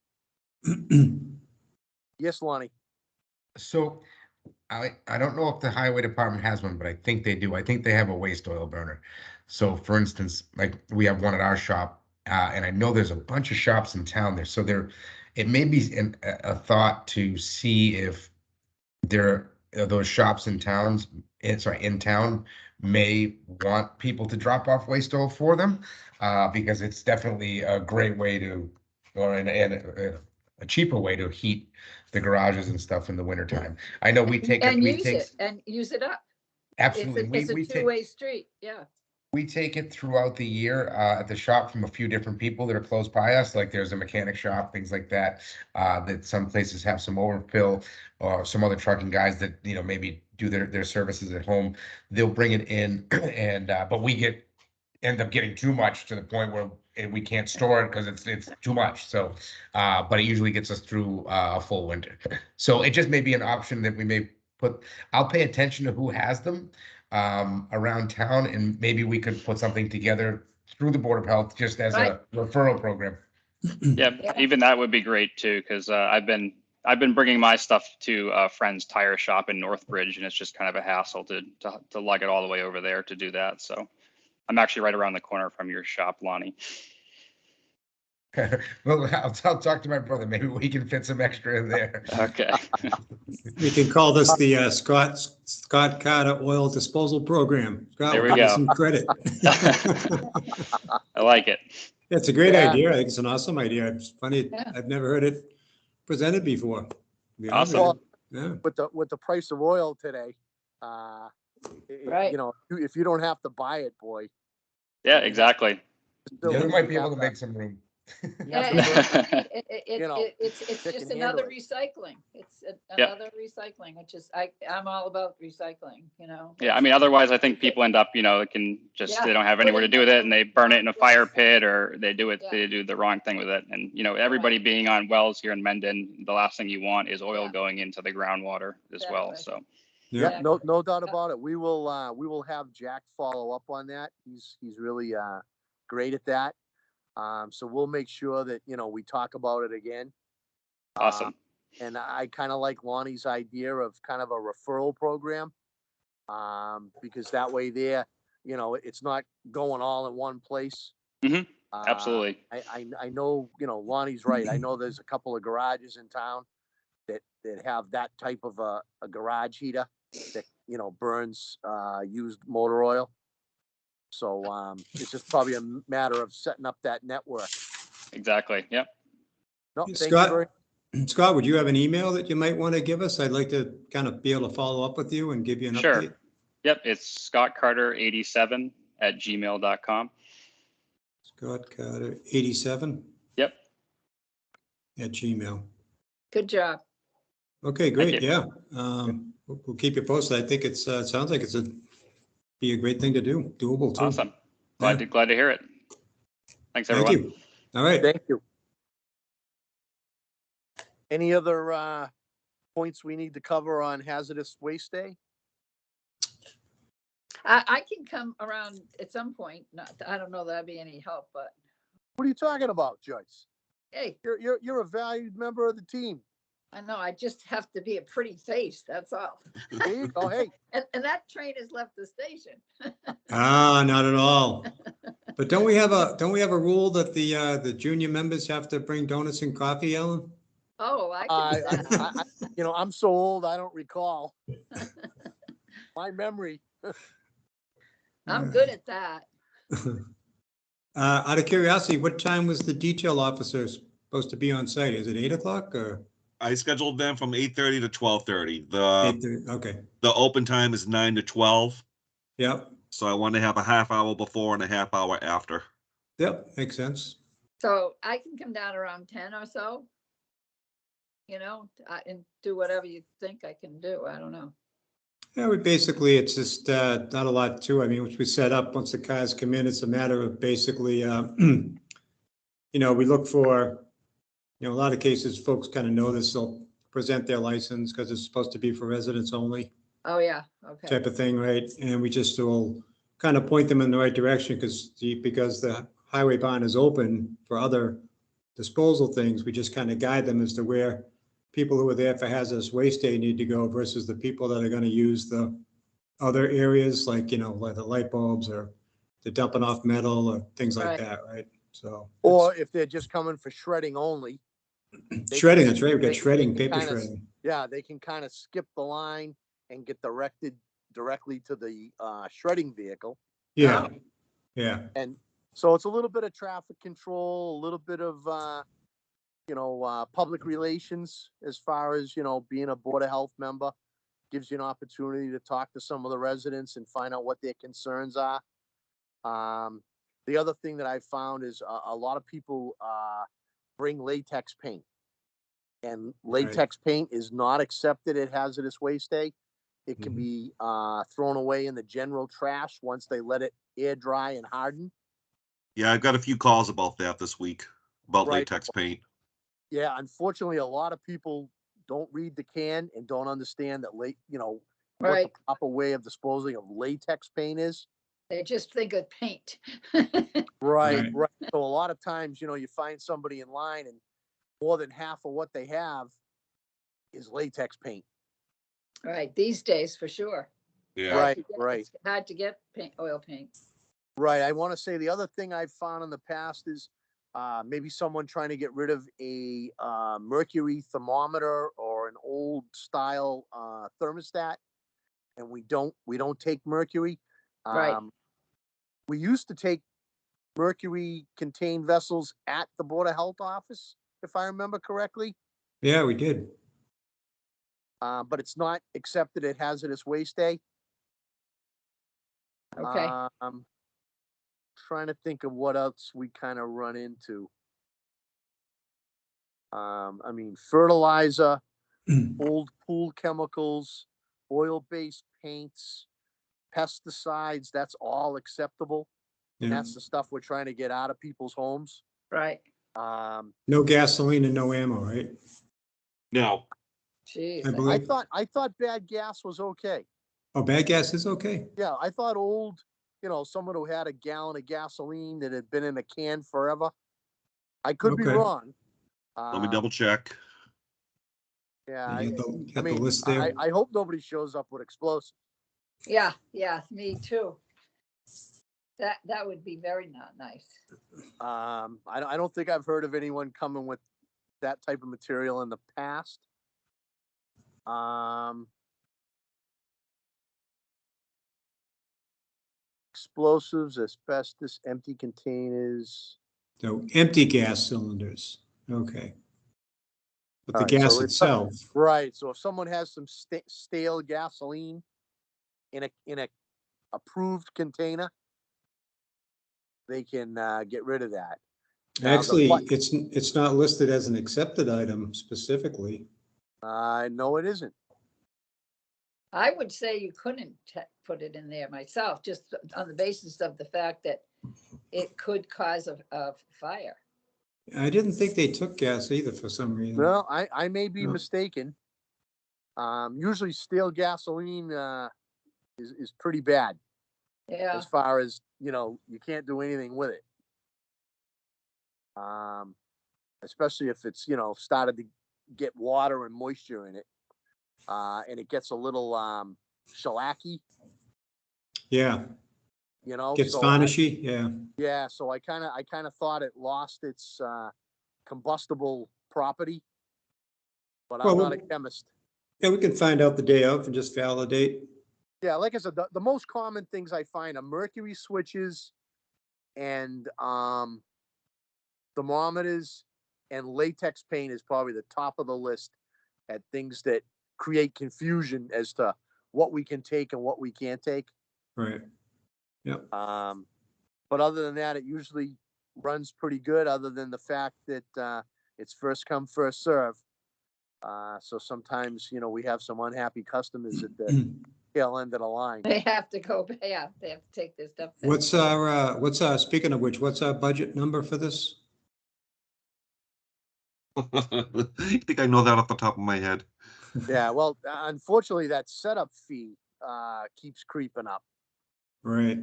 Yes, Lonnie. So I don't know if the highway department has one, but I think they do. I think they have a waste oil burner. So for instance, like we have one at our shop, and I know there's a bunch of shops in town there. So it may be a thought to see if there those shops in towns, in town may want people to drop off waste oil for them, because it's definitely a great way to, or a cheaper way to heat the garages and stuff in the wintertime. I know we take And we use take it, and use it up. absolutely It's a we take two-way street, yeah. we take it throughout the year at the shop from a few different people that are close by us. Like there's a mechanic shop, things like that. That some places have some overfill, or some other trucking guys that maybe do their services at home. They'll bring it in, and but we end up getting too much to the point where we can't store it because it's too much. So, but it usually gets us through a full winter. So it just may be an option that we may put. I'll pay attention to who has them around town, and maybe we could put something together through the Board of Health just as Right. a referral program. Yeah. Yeah. Even that would be great too, because I've been bringing my stuff to a friend's tire shop in Northbridge, and it's just kind of a hassle to lug it all the way over there to do that. So I'm actually right around the corner from your shop, Lonnie. Well, I'll talk to my brother. Maybe we can fit some extra in there. Okay. We can call this the Scott Carter Oil Disposal Program. Scott, There we we'll give you go. some credit. I like it. It's a great Yeah. idea. I think it's an awesome idea. It's funny. Yeah. I've never heard it presented before. To be honest Awesome. with you. With the price of oil today, Right. if you don't have to buy it, boy. Yeah, exactly. still Yeah, we you might be have able to make some room. you have to Yeah. burn- It- You know, It's they just can handle another it. recycling. It's Yep. another recycling, which is, I'm all about recycling, Yeah, I mean, otherwise, I think people end up, can just, Yeah. they don't have anywhere to do with it, and they burn it in a fire pit, or they do Yeah. the wrong thing with it. And, everybody being on wells here in Mendon, the last thing you want is oil Yeah. going into the groundwater as well. Exactly. So, Yeah. Yeah, no doubt about it. We will have Jack follow up on that. He's really great at that. So we'll make sure that we talk about it again. awesome. And I kind of like Lonnie's idea of kind of a referral program, because that way it's not going all in one place. Mhm. Absolutely. I know Lonnie's right. I know there's a couple of garages in town that have that type of a garage heater that burns used motor oil. So it's just probably a matter of setting up that network. Exactly. Yep. No, thank you Scott, very. Scott, would you have an email that you might want to give us? I'd like to kind of be able to follow up with you and give you an Sure. update. Yep. It's scottcarter87@gmail.com. Scott Carter 87 Yep. at Gmail. Good job. Okay, great. you. Yeah. We'll keep you posted. I think it sounds like be a great thing to do, doable too. Awesome. Glad to hear it. Thanks, Thank everyone. you. All right. Thank you. Any other points we need to cover on hazardous waste day? I can come around at some point. I don't know that I'd be any help, but What are you talking about, Joyce? hey, You're a valued member of the team. I know, I just have to be a pretty face, that's all. There you go. Hey, And that train has left the station. Not at all. But don't we have a rule that the junior members have to bring donuts and coffee, Ellen? Oh, I can do that. I'm so old, I don't recall. My memory. I'm good at that. Out of curiosity, what time was the detail officer supposed to be on site? Is it 8 o'clock or? I scheduled them from 8:30 to 12:30. 8:30? Okay. The open time is 9 to 12. Yep. So I want to have a half hour before and a half hour after. Yep. Makes sense. So I can come down around 10 or so. And do whatever you think I can do. I don't know. Yeah, we basically, it's just not a lot to, I mean, which we set up, once the cars come in, it's a matter of basically, you know, we look for, you know, a lot of cases, folks kind of know this, they'll present their license because it's supposed to be for residents only Oh, yeah, okay, type of thing, right? And we just will kind of point them in the right direction because the highway bond is open for other disposal things. We just kind of guide them as to where people who are there for hazardous waste day need to go versus the people that are going to use the other areas, like, you know, like the light bulbs or the dumping off metal or things like Right. that, right? So. Or if they're just coming for shredding only, it's Shredding, that's right, we got They- shredding, they paper kinda s- shredding. yeah, they can kind of skip the line and get directed directly to the shredding vehicle. Yeah, yeah, And so it's a little bit of traffic control, a little bit of, public relations as far as, being a Board of Health member. Gives you an opportunity to talk to some of the residents and find out what their concerns are. The other thing that I found is a lot of people bring latex paint. And latex paint is not accepted at hazardous waste day. It can Mhm. be thrown away in the general trash once they let it air dry and harden. Yeah, I've got a few calls about that this week, about Right. latex paint. Yeah, unfortunately, a lot of people don't read the can and don't understand that what right. the proper way of disposing of latex paint is. They just think of paint. Right, Right. right. So a lot of times, you find somebody in line and more than half of what they have is latex paint. Right, these days, for sure. Yeah. Right, Hard to get- right. It's hard to get paint, oil paint. Right. I want to say the other thing I've found in the past is maybe someone trying to get rid of a mercury thermometer or an old style thermostat, and we don't take mercury. Right. We used to take mercury contained vessels at the Board of Health office, if I remember correctly. Yeah, we did. But it's not accepted at hazardous waste day. Okay, Trying to think of what else we kind of run into. I mean, fertilizer, old pool chemicals, oil-based paints, pesticides, that's all acceptable. And Yeah. that's the stuff we're trying to get out of people's homes. right. No gasoline and no ammo, right? Now, Jeez. I that- believe. I thought bad gas was okay. Oh, bad gas is okay. Yeah, I thought old, someone who had a gallon of gasoline that had been in a can forever. I could be Okay. wrong. let me double check. Yeah, You got I the mean, list there. I hope nobody shows up with explosives. Yeah, yeah, me too. That would be very not nice. I don't think I've heard of anyone coming with that type of material in the past. Explosives, asbestos, empty containers. So empty gas cylinders, okay. But the All right, gas so it's- itself, Right, so if someone has some stale gasoline in a approved container, they can get rid of that. Now, the actually, pla- it's not listed as an accepted item specifically. No, it isn't. I would say you couldn't put it in there myself, just on the basis of the fact that it could cause a fire. I didn't think they took gas either for some reason. Well, I may be No. mistaken. Usually stale gasoline is pretty bad Yeah, as far as, you can't do anything with it. Especially if it's, started to get water and moisture in it. And it gets a little shellacky, Yeah, gets so varnishy, yeah. yeah, so I kind of thought it lost its combustible property, but I'm Well, not a chemist. Yeah, we can find out the day of and just validate. Yeah, like I said, the most common things I find are mercury switches and thermometers, and latex paint is probably the top of the list at things that create confusion as to what we can take and what we can't take. Right. Yep. But other than that, it usually runs pretty good, other than the fact that it's first come, first serve. So sometimes, we have some unhappy customers at the tail end of the line. They have to go, yeah, they have to take this stuff. back. What's our, speaking of which, what's our budget number for this? I think I know that off the top of my head. Yeah, well, unfortunately, that setup fee keeps creeping up. Right.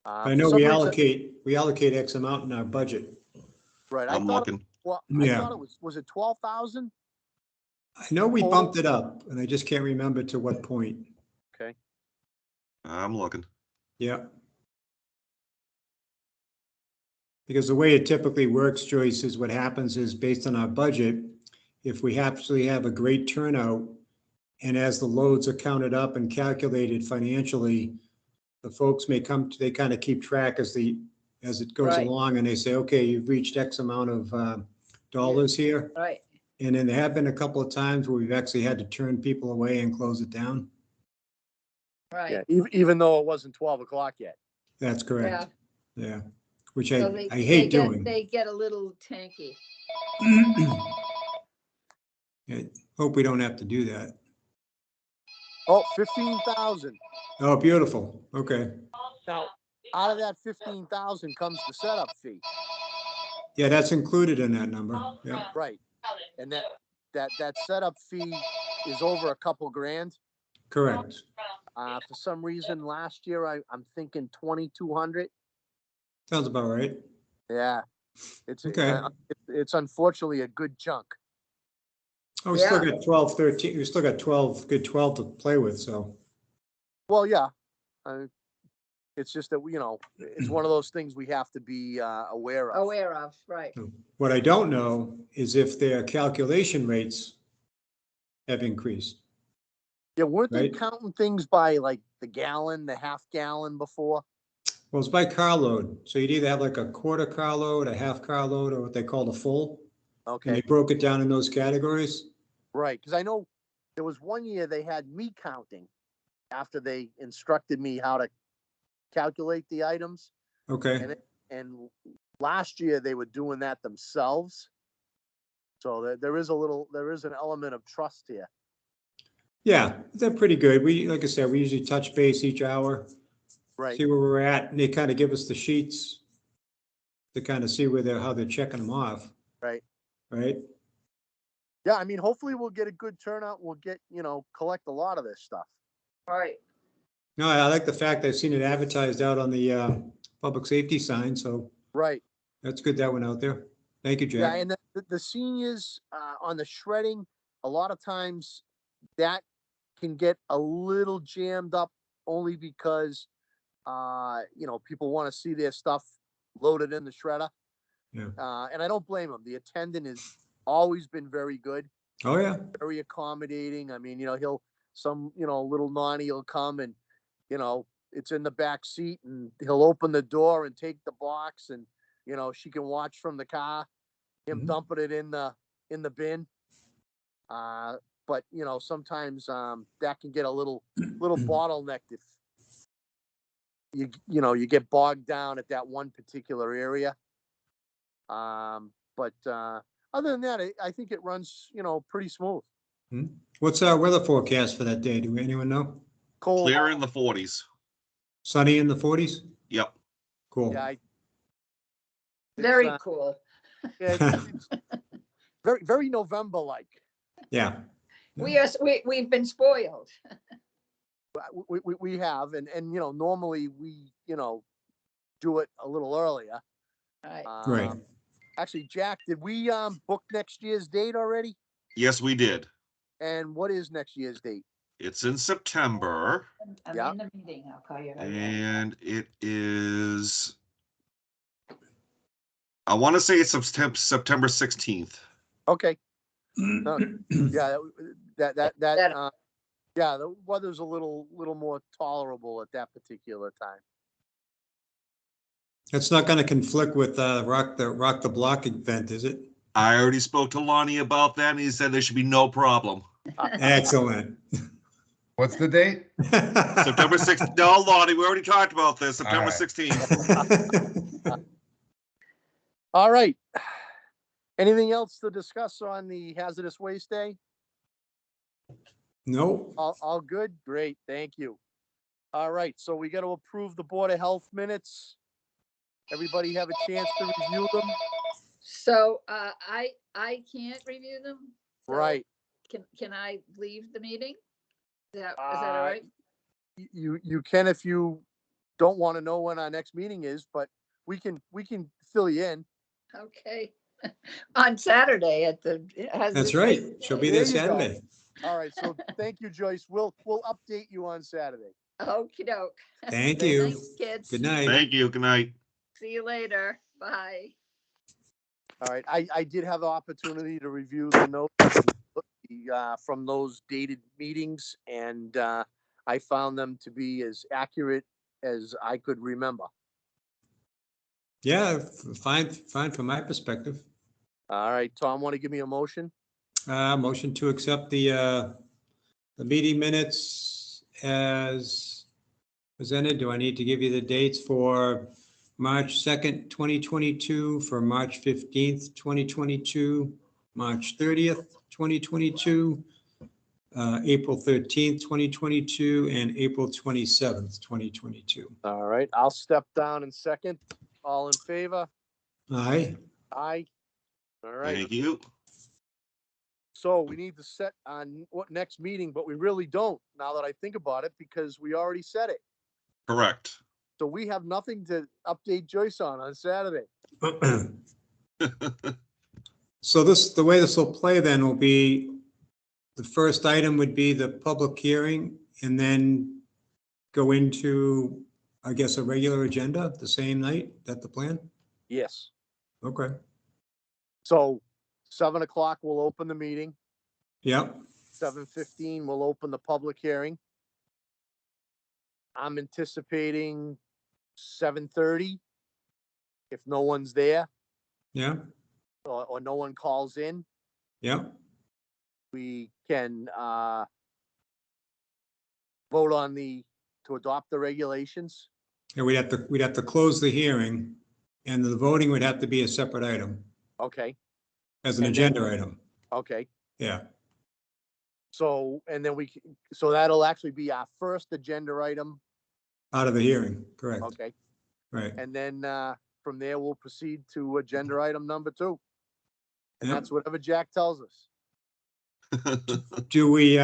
For I know some we reason- allocate X amount in our budget. Right, I I'm thought, looking. well, I Yeah. thought was it 12,000? I know we Total? bumped it up and I just can't remember to what point. Okay, I'm looking. Yeah. Because the way it typically works, Joyce, is what happens is based on our budget, if we actually have a great turnout, and as the loads are counted up and calculated financially, the folks may come, they kind of keep track as it goes Right. along, and they say, okay, you've reached X amount of dollars here. Right, And then there have been a couple of times where we've actually had to turn people away and close it down. yeah, right. even though it wasn't 12 o'clock yet. That's Yeah. correct. Yeah, which So I hate doing. They get a little tanky. I hope we don't have to do that. Oh, 15,000. Oh, beautiful. Okay. Now, out of that 15,000 comes the setup fee, Yeah, that's included in that number. Yeah. right? And that setup fee is over a couple grand. Correct. For some reason, last year I'm thinking 2,200. Sounds about right. Yeah, it's Okay. it's unfortunately a good chunk. Oh, we still Yeah. got 12, 13, we still got 12, good 12 to play with, so. Well, yeah, it's just that it's one of those things we have to be aware of. Aware of, right. What I don't know is if their calculation rates have increased. Yeah, weren't they Right. counting things by like the gallon, the half gallon before? Well, it's by carload. So you'd either have like a quarter carload, a half carload, or what they call the full. And they Okay, broke it down in those categories. right. Because I know there was one year they had me counting after they instructed me how to calculate the items. Okay. And last year they were doing that themselves. So there is an element of trust here. Yeah, they're pretty good. Like I said, we usually touch base each hour, Right. see where we're at, and they kind of give us the sheets to kind of see how they're checking them off. Right. Right? Yeah, I mean, hopefully we'll get a good turnout. We'll get, collect a lot of this stuff. Right. No, I like the fact I've seen it advertised out on the public safety sign, so Right. that's good that went out there. Thank you, Yeah, Jack. and the seniors on the shredding, a lot of times that can get a little jammed up only because people want to see their stuff loaded in the shredder. Yeah. And I don't blame them. The attendant has always been very good, Oh, yeah. very accommodating. I mean, little Nani will come and, it's in the back seat and he'll open the door and take the box and, she can watch from the car, him Mhm. dumping it in the bin. But sometimes that can get a little bottlenecked if you get bogged down at that one particular area. But other than that, I think it runs pretty smooth. What's our weather forecast for that day? Do anyone know? Cold. Clear in the 40s. Sunny in the 40s? Yep. Cool. Yeah, Very It's, cool. it's very very November like. Yeah. We've been spoiled. We have and normally we do it a little earlier. Right. Right. Actually, Jack, did we book next year's date already? Yes, we did. And what is next year's date? It's in September, I'm Yeah. in the meeting. I'll call you. and it is. I want to say it's September 16th. Okay. Yeah, that That- yeah, the weather's a little more tolerable at that particular time. That's not going to conflict with Rock the Block event, is it? I already spoke to Lonnie about that, and he said there should be no problem. Excellent. What's the date? September 6th. No, Lonnie, we already talked about this. September right. 16th. All right. Anything else to discuss on the hazardous waste day? No, All good? Great, thank you. All right, so we got to approve the Board of Health minutes. Everybody have a chance to review them? So, I can't review them. so Right. Can I leave the meeting? Is that all Uh, right? You can if you don't want to know when our next meeting is, but we can fill you in. Okay. On Saturday at the. that's right. She'll be there There you go. Saturday. All right, so thank you, Joyce. We'll update you on Saturday. Okey doke. Thank you. Thanks, kids. Good night. Thank you. Good night. See you later. Bye. All right, I did have the opportunity to review the notes from those dated meetings, and I found them to be as accurate as I could remember. Yeah, fine from my perspective. All right, Tom, want to give me a motion? Motion to accept the meeting minutes as presented. Do I need to give you the dates for March 2nd, 2022, for March 15th, 2022, March 30th, 2022, April 13th, 2022, and April 27th, 2022? All right, I'll step down in second. All in favor? Aye. Aye. All right, Thank you. so we need to set on what next meeting, but we really don't, now that I think about it, because we already said it. Correct. So we have nothing to update Joyce on Saturday. So the way this will play then will be, the first item would be the public hearing, and then go into, I guess, a regular agenda the same night. That the plan? Yes. Okay. So 7 o'clock, we'll open the meeting. Yep. 7:15, we'll open the public hearing. I'm anticipating 7:30. If no one's there Yeah. or no one calls in, Yep. we can vote on to adopt the regulations. And we'd have to close the hearing, and the voting would have to be a separate item Okay, as an And then- agenda item. okay. Yeah. So, and then so that'll actually be our first agenda item. Out of the hearing. Correct. Okay. Right. And then from there, we'll proceed to agenda item number 2. And Yep. that's whatever Jack tells us. Do we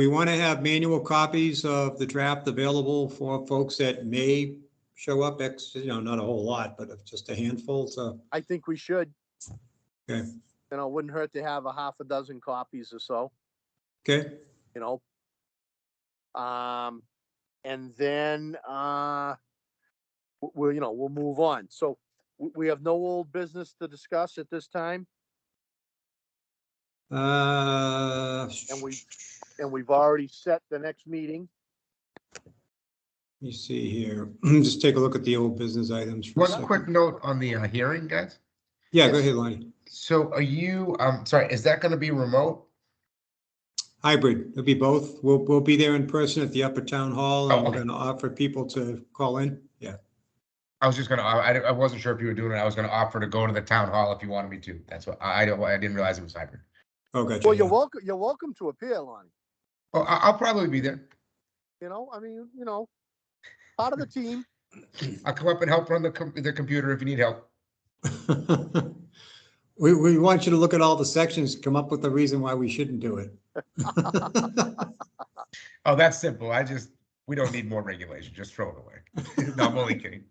want to have manual copies of the draft available for folks that may show up? Not a whole lot, but just a handful. So, I think we should. okay. It wouldn't hurt to have a half a dozen copies or so, Okay. And then, we'll move on. So we have no old business to discuss at this time, and we've already set the next meeting. Let me see here. Just take a look at the old business items. For a One second. quick note on the hearing, guys. Yeah, go ahead, Lonnie. So are you, sorry, is that gonna be remote? Hybrid. It'll be both. We'll be there in person at the Upper Town Hall, and Oh, we're okay. going to offer people to call in. Yeah. I was just gonna, I wasn't sure if you were doing it. I was gonna offer to go to the town hall if you wanted me to. That's what, I didn't realize it was hybrid. Oh, gotcha. Well, yeah. you're welcome to appear, Lonnie. Oh, I'll probably be there. Part of the team. I'll come up and help run the computer if you need help. We want you to look at all the sections, come up with a reason why we shouldn't do it. Oh, that's simple. We don't need more regulation. Just throw it away. No, I'm only kidding.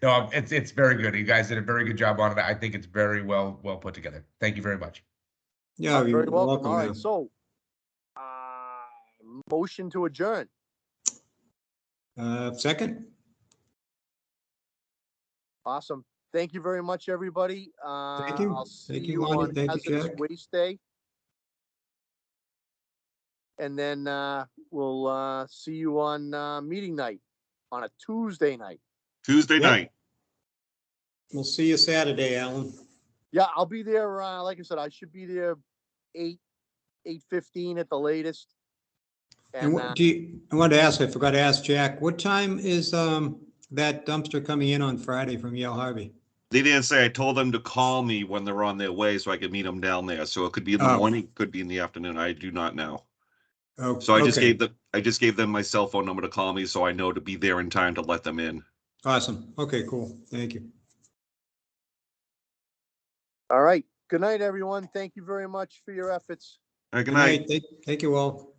No, it's very good. You guys did a very good job on it. I think it's very well put together. Thank you very much. Yeah, Very you're welcome. All man. right, so, motion to adjourn. Second? Awesome. Thank you very much, everybody. Thank you. I'll see Thank you, you Lonnie. on Thank you, Hazardous Jack. Waste Day. And then we'll see you on meeting night on a Tuesday night. Tuesday Yep. night. We'll see you Saturday, Alan. Yeah, I'll be there. Like I said, I should be there 8:15 at the latest. And And what I wanted to ask, I forgot to ask Jack, what time is that dumpster coming in on Friday from Yale Harvey? They didn't say. I told them to call me when they're on their way so I could meet them down there. So it could be in the Oh. morning, could be in the afternoon. I do not know. Oh, So I just okay. gave them my cell phone number to call me so I know to be there in time to let them in. Awesome. Okay, cool. Thank you. All right. Good night, everyone. Thank you very much for your efforts. All right, Good good night. night. Thank you all.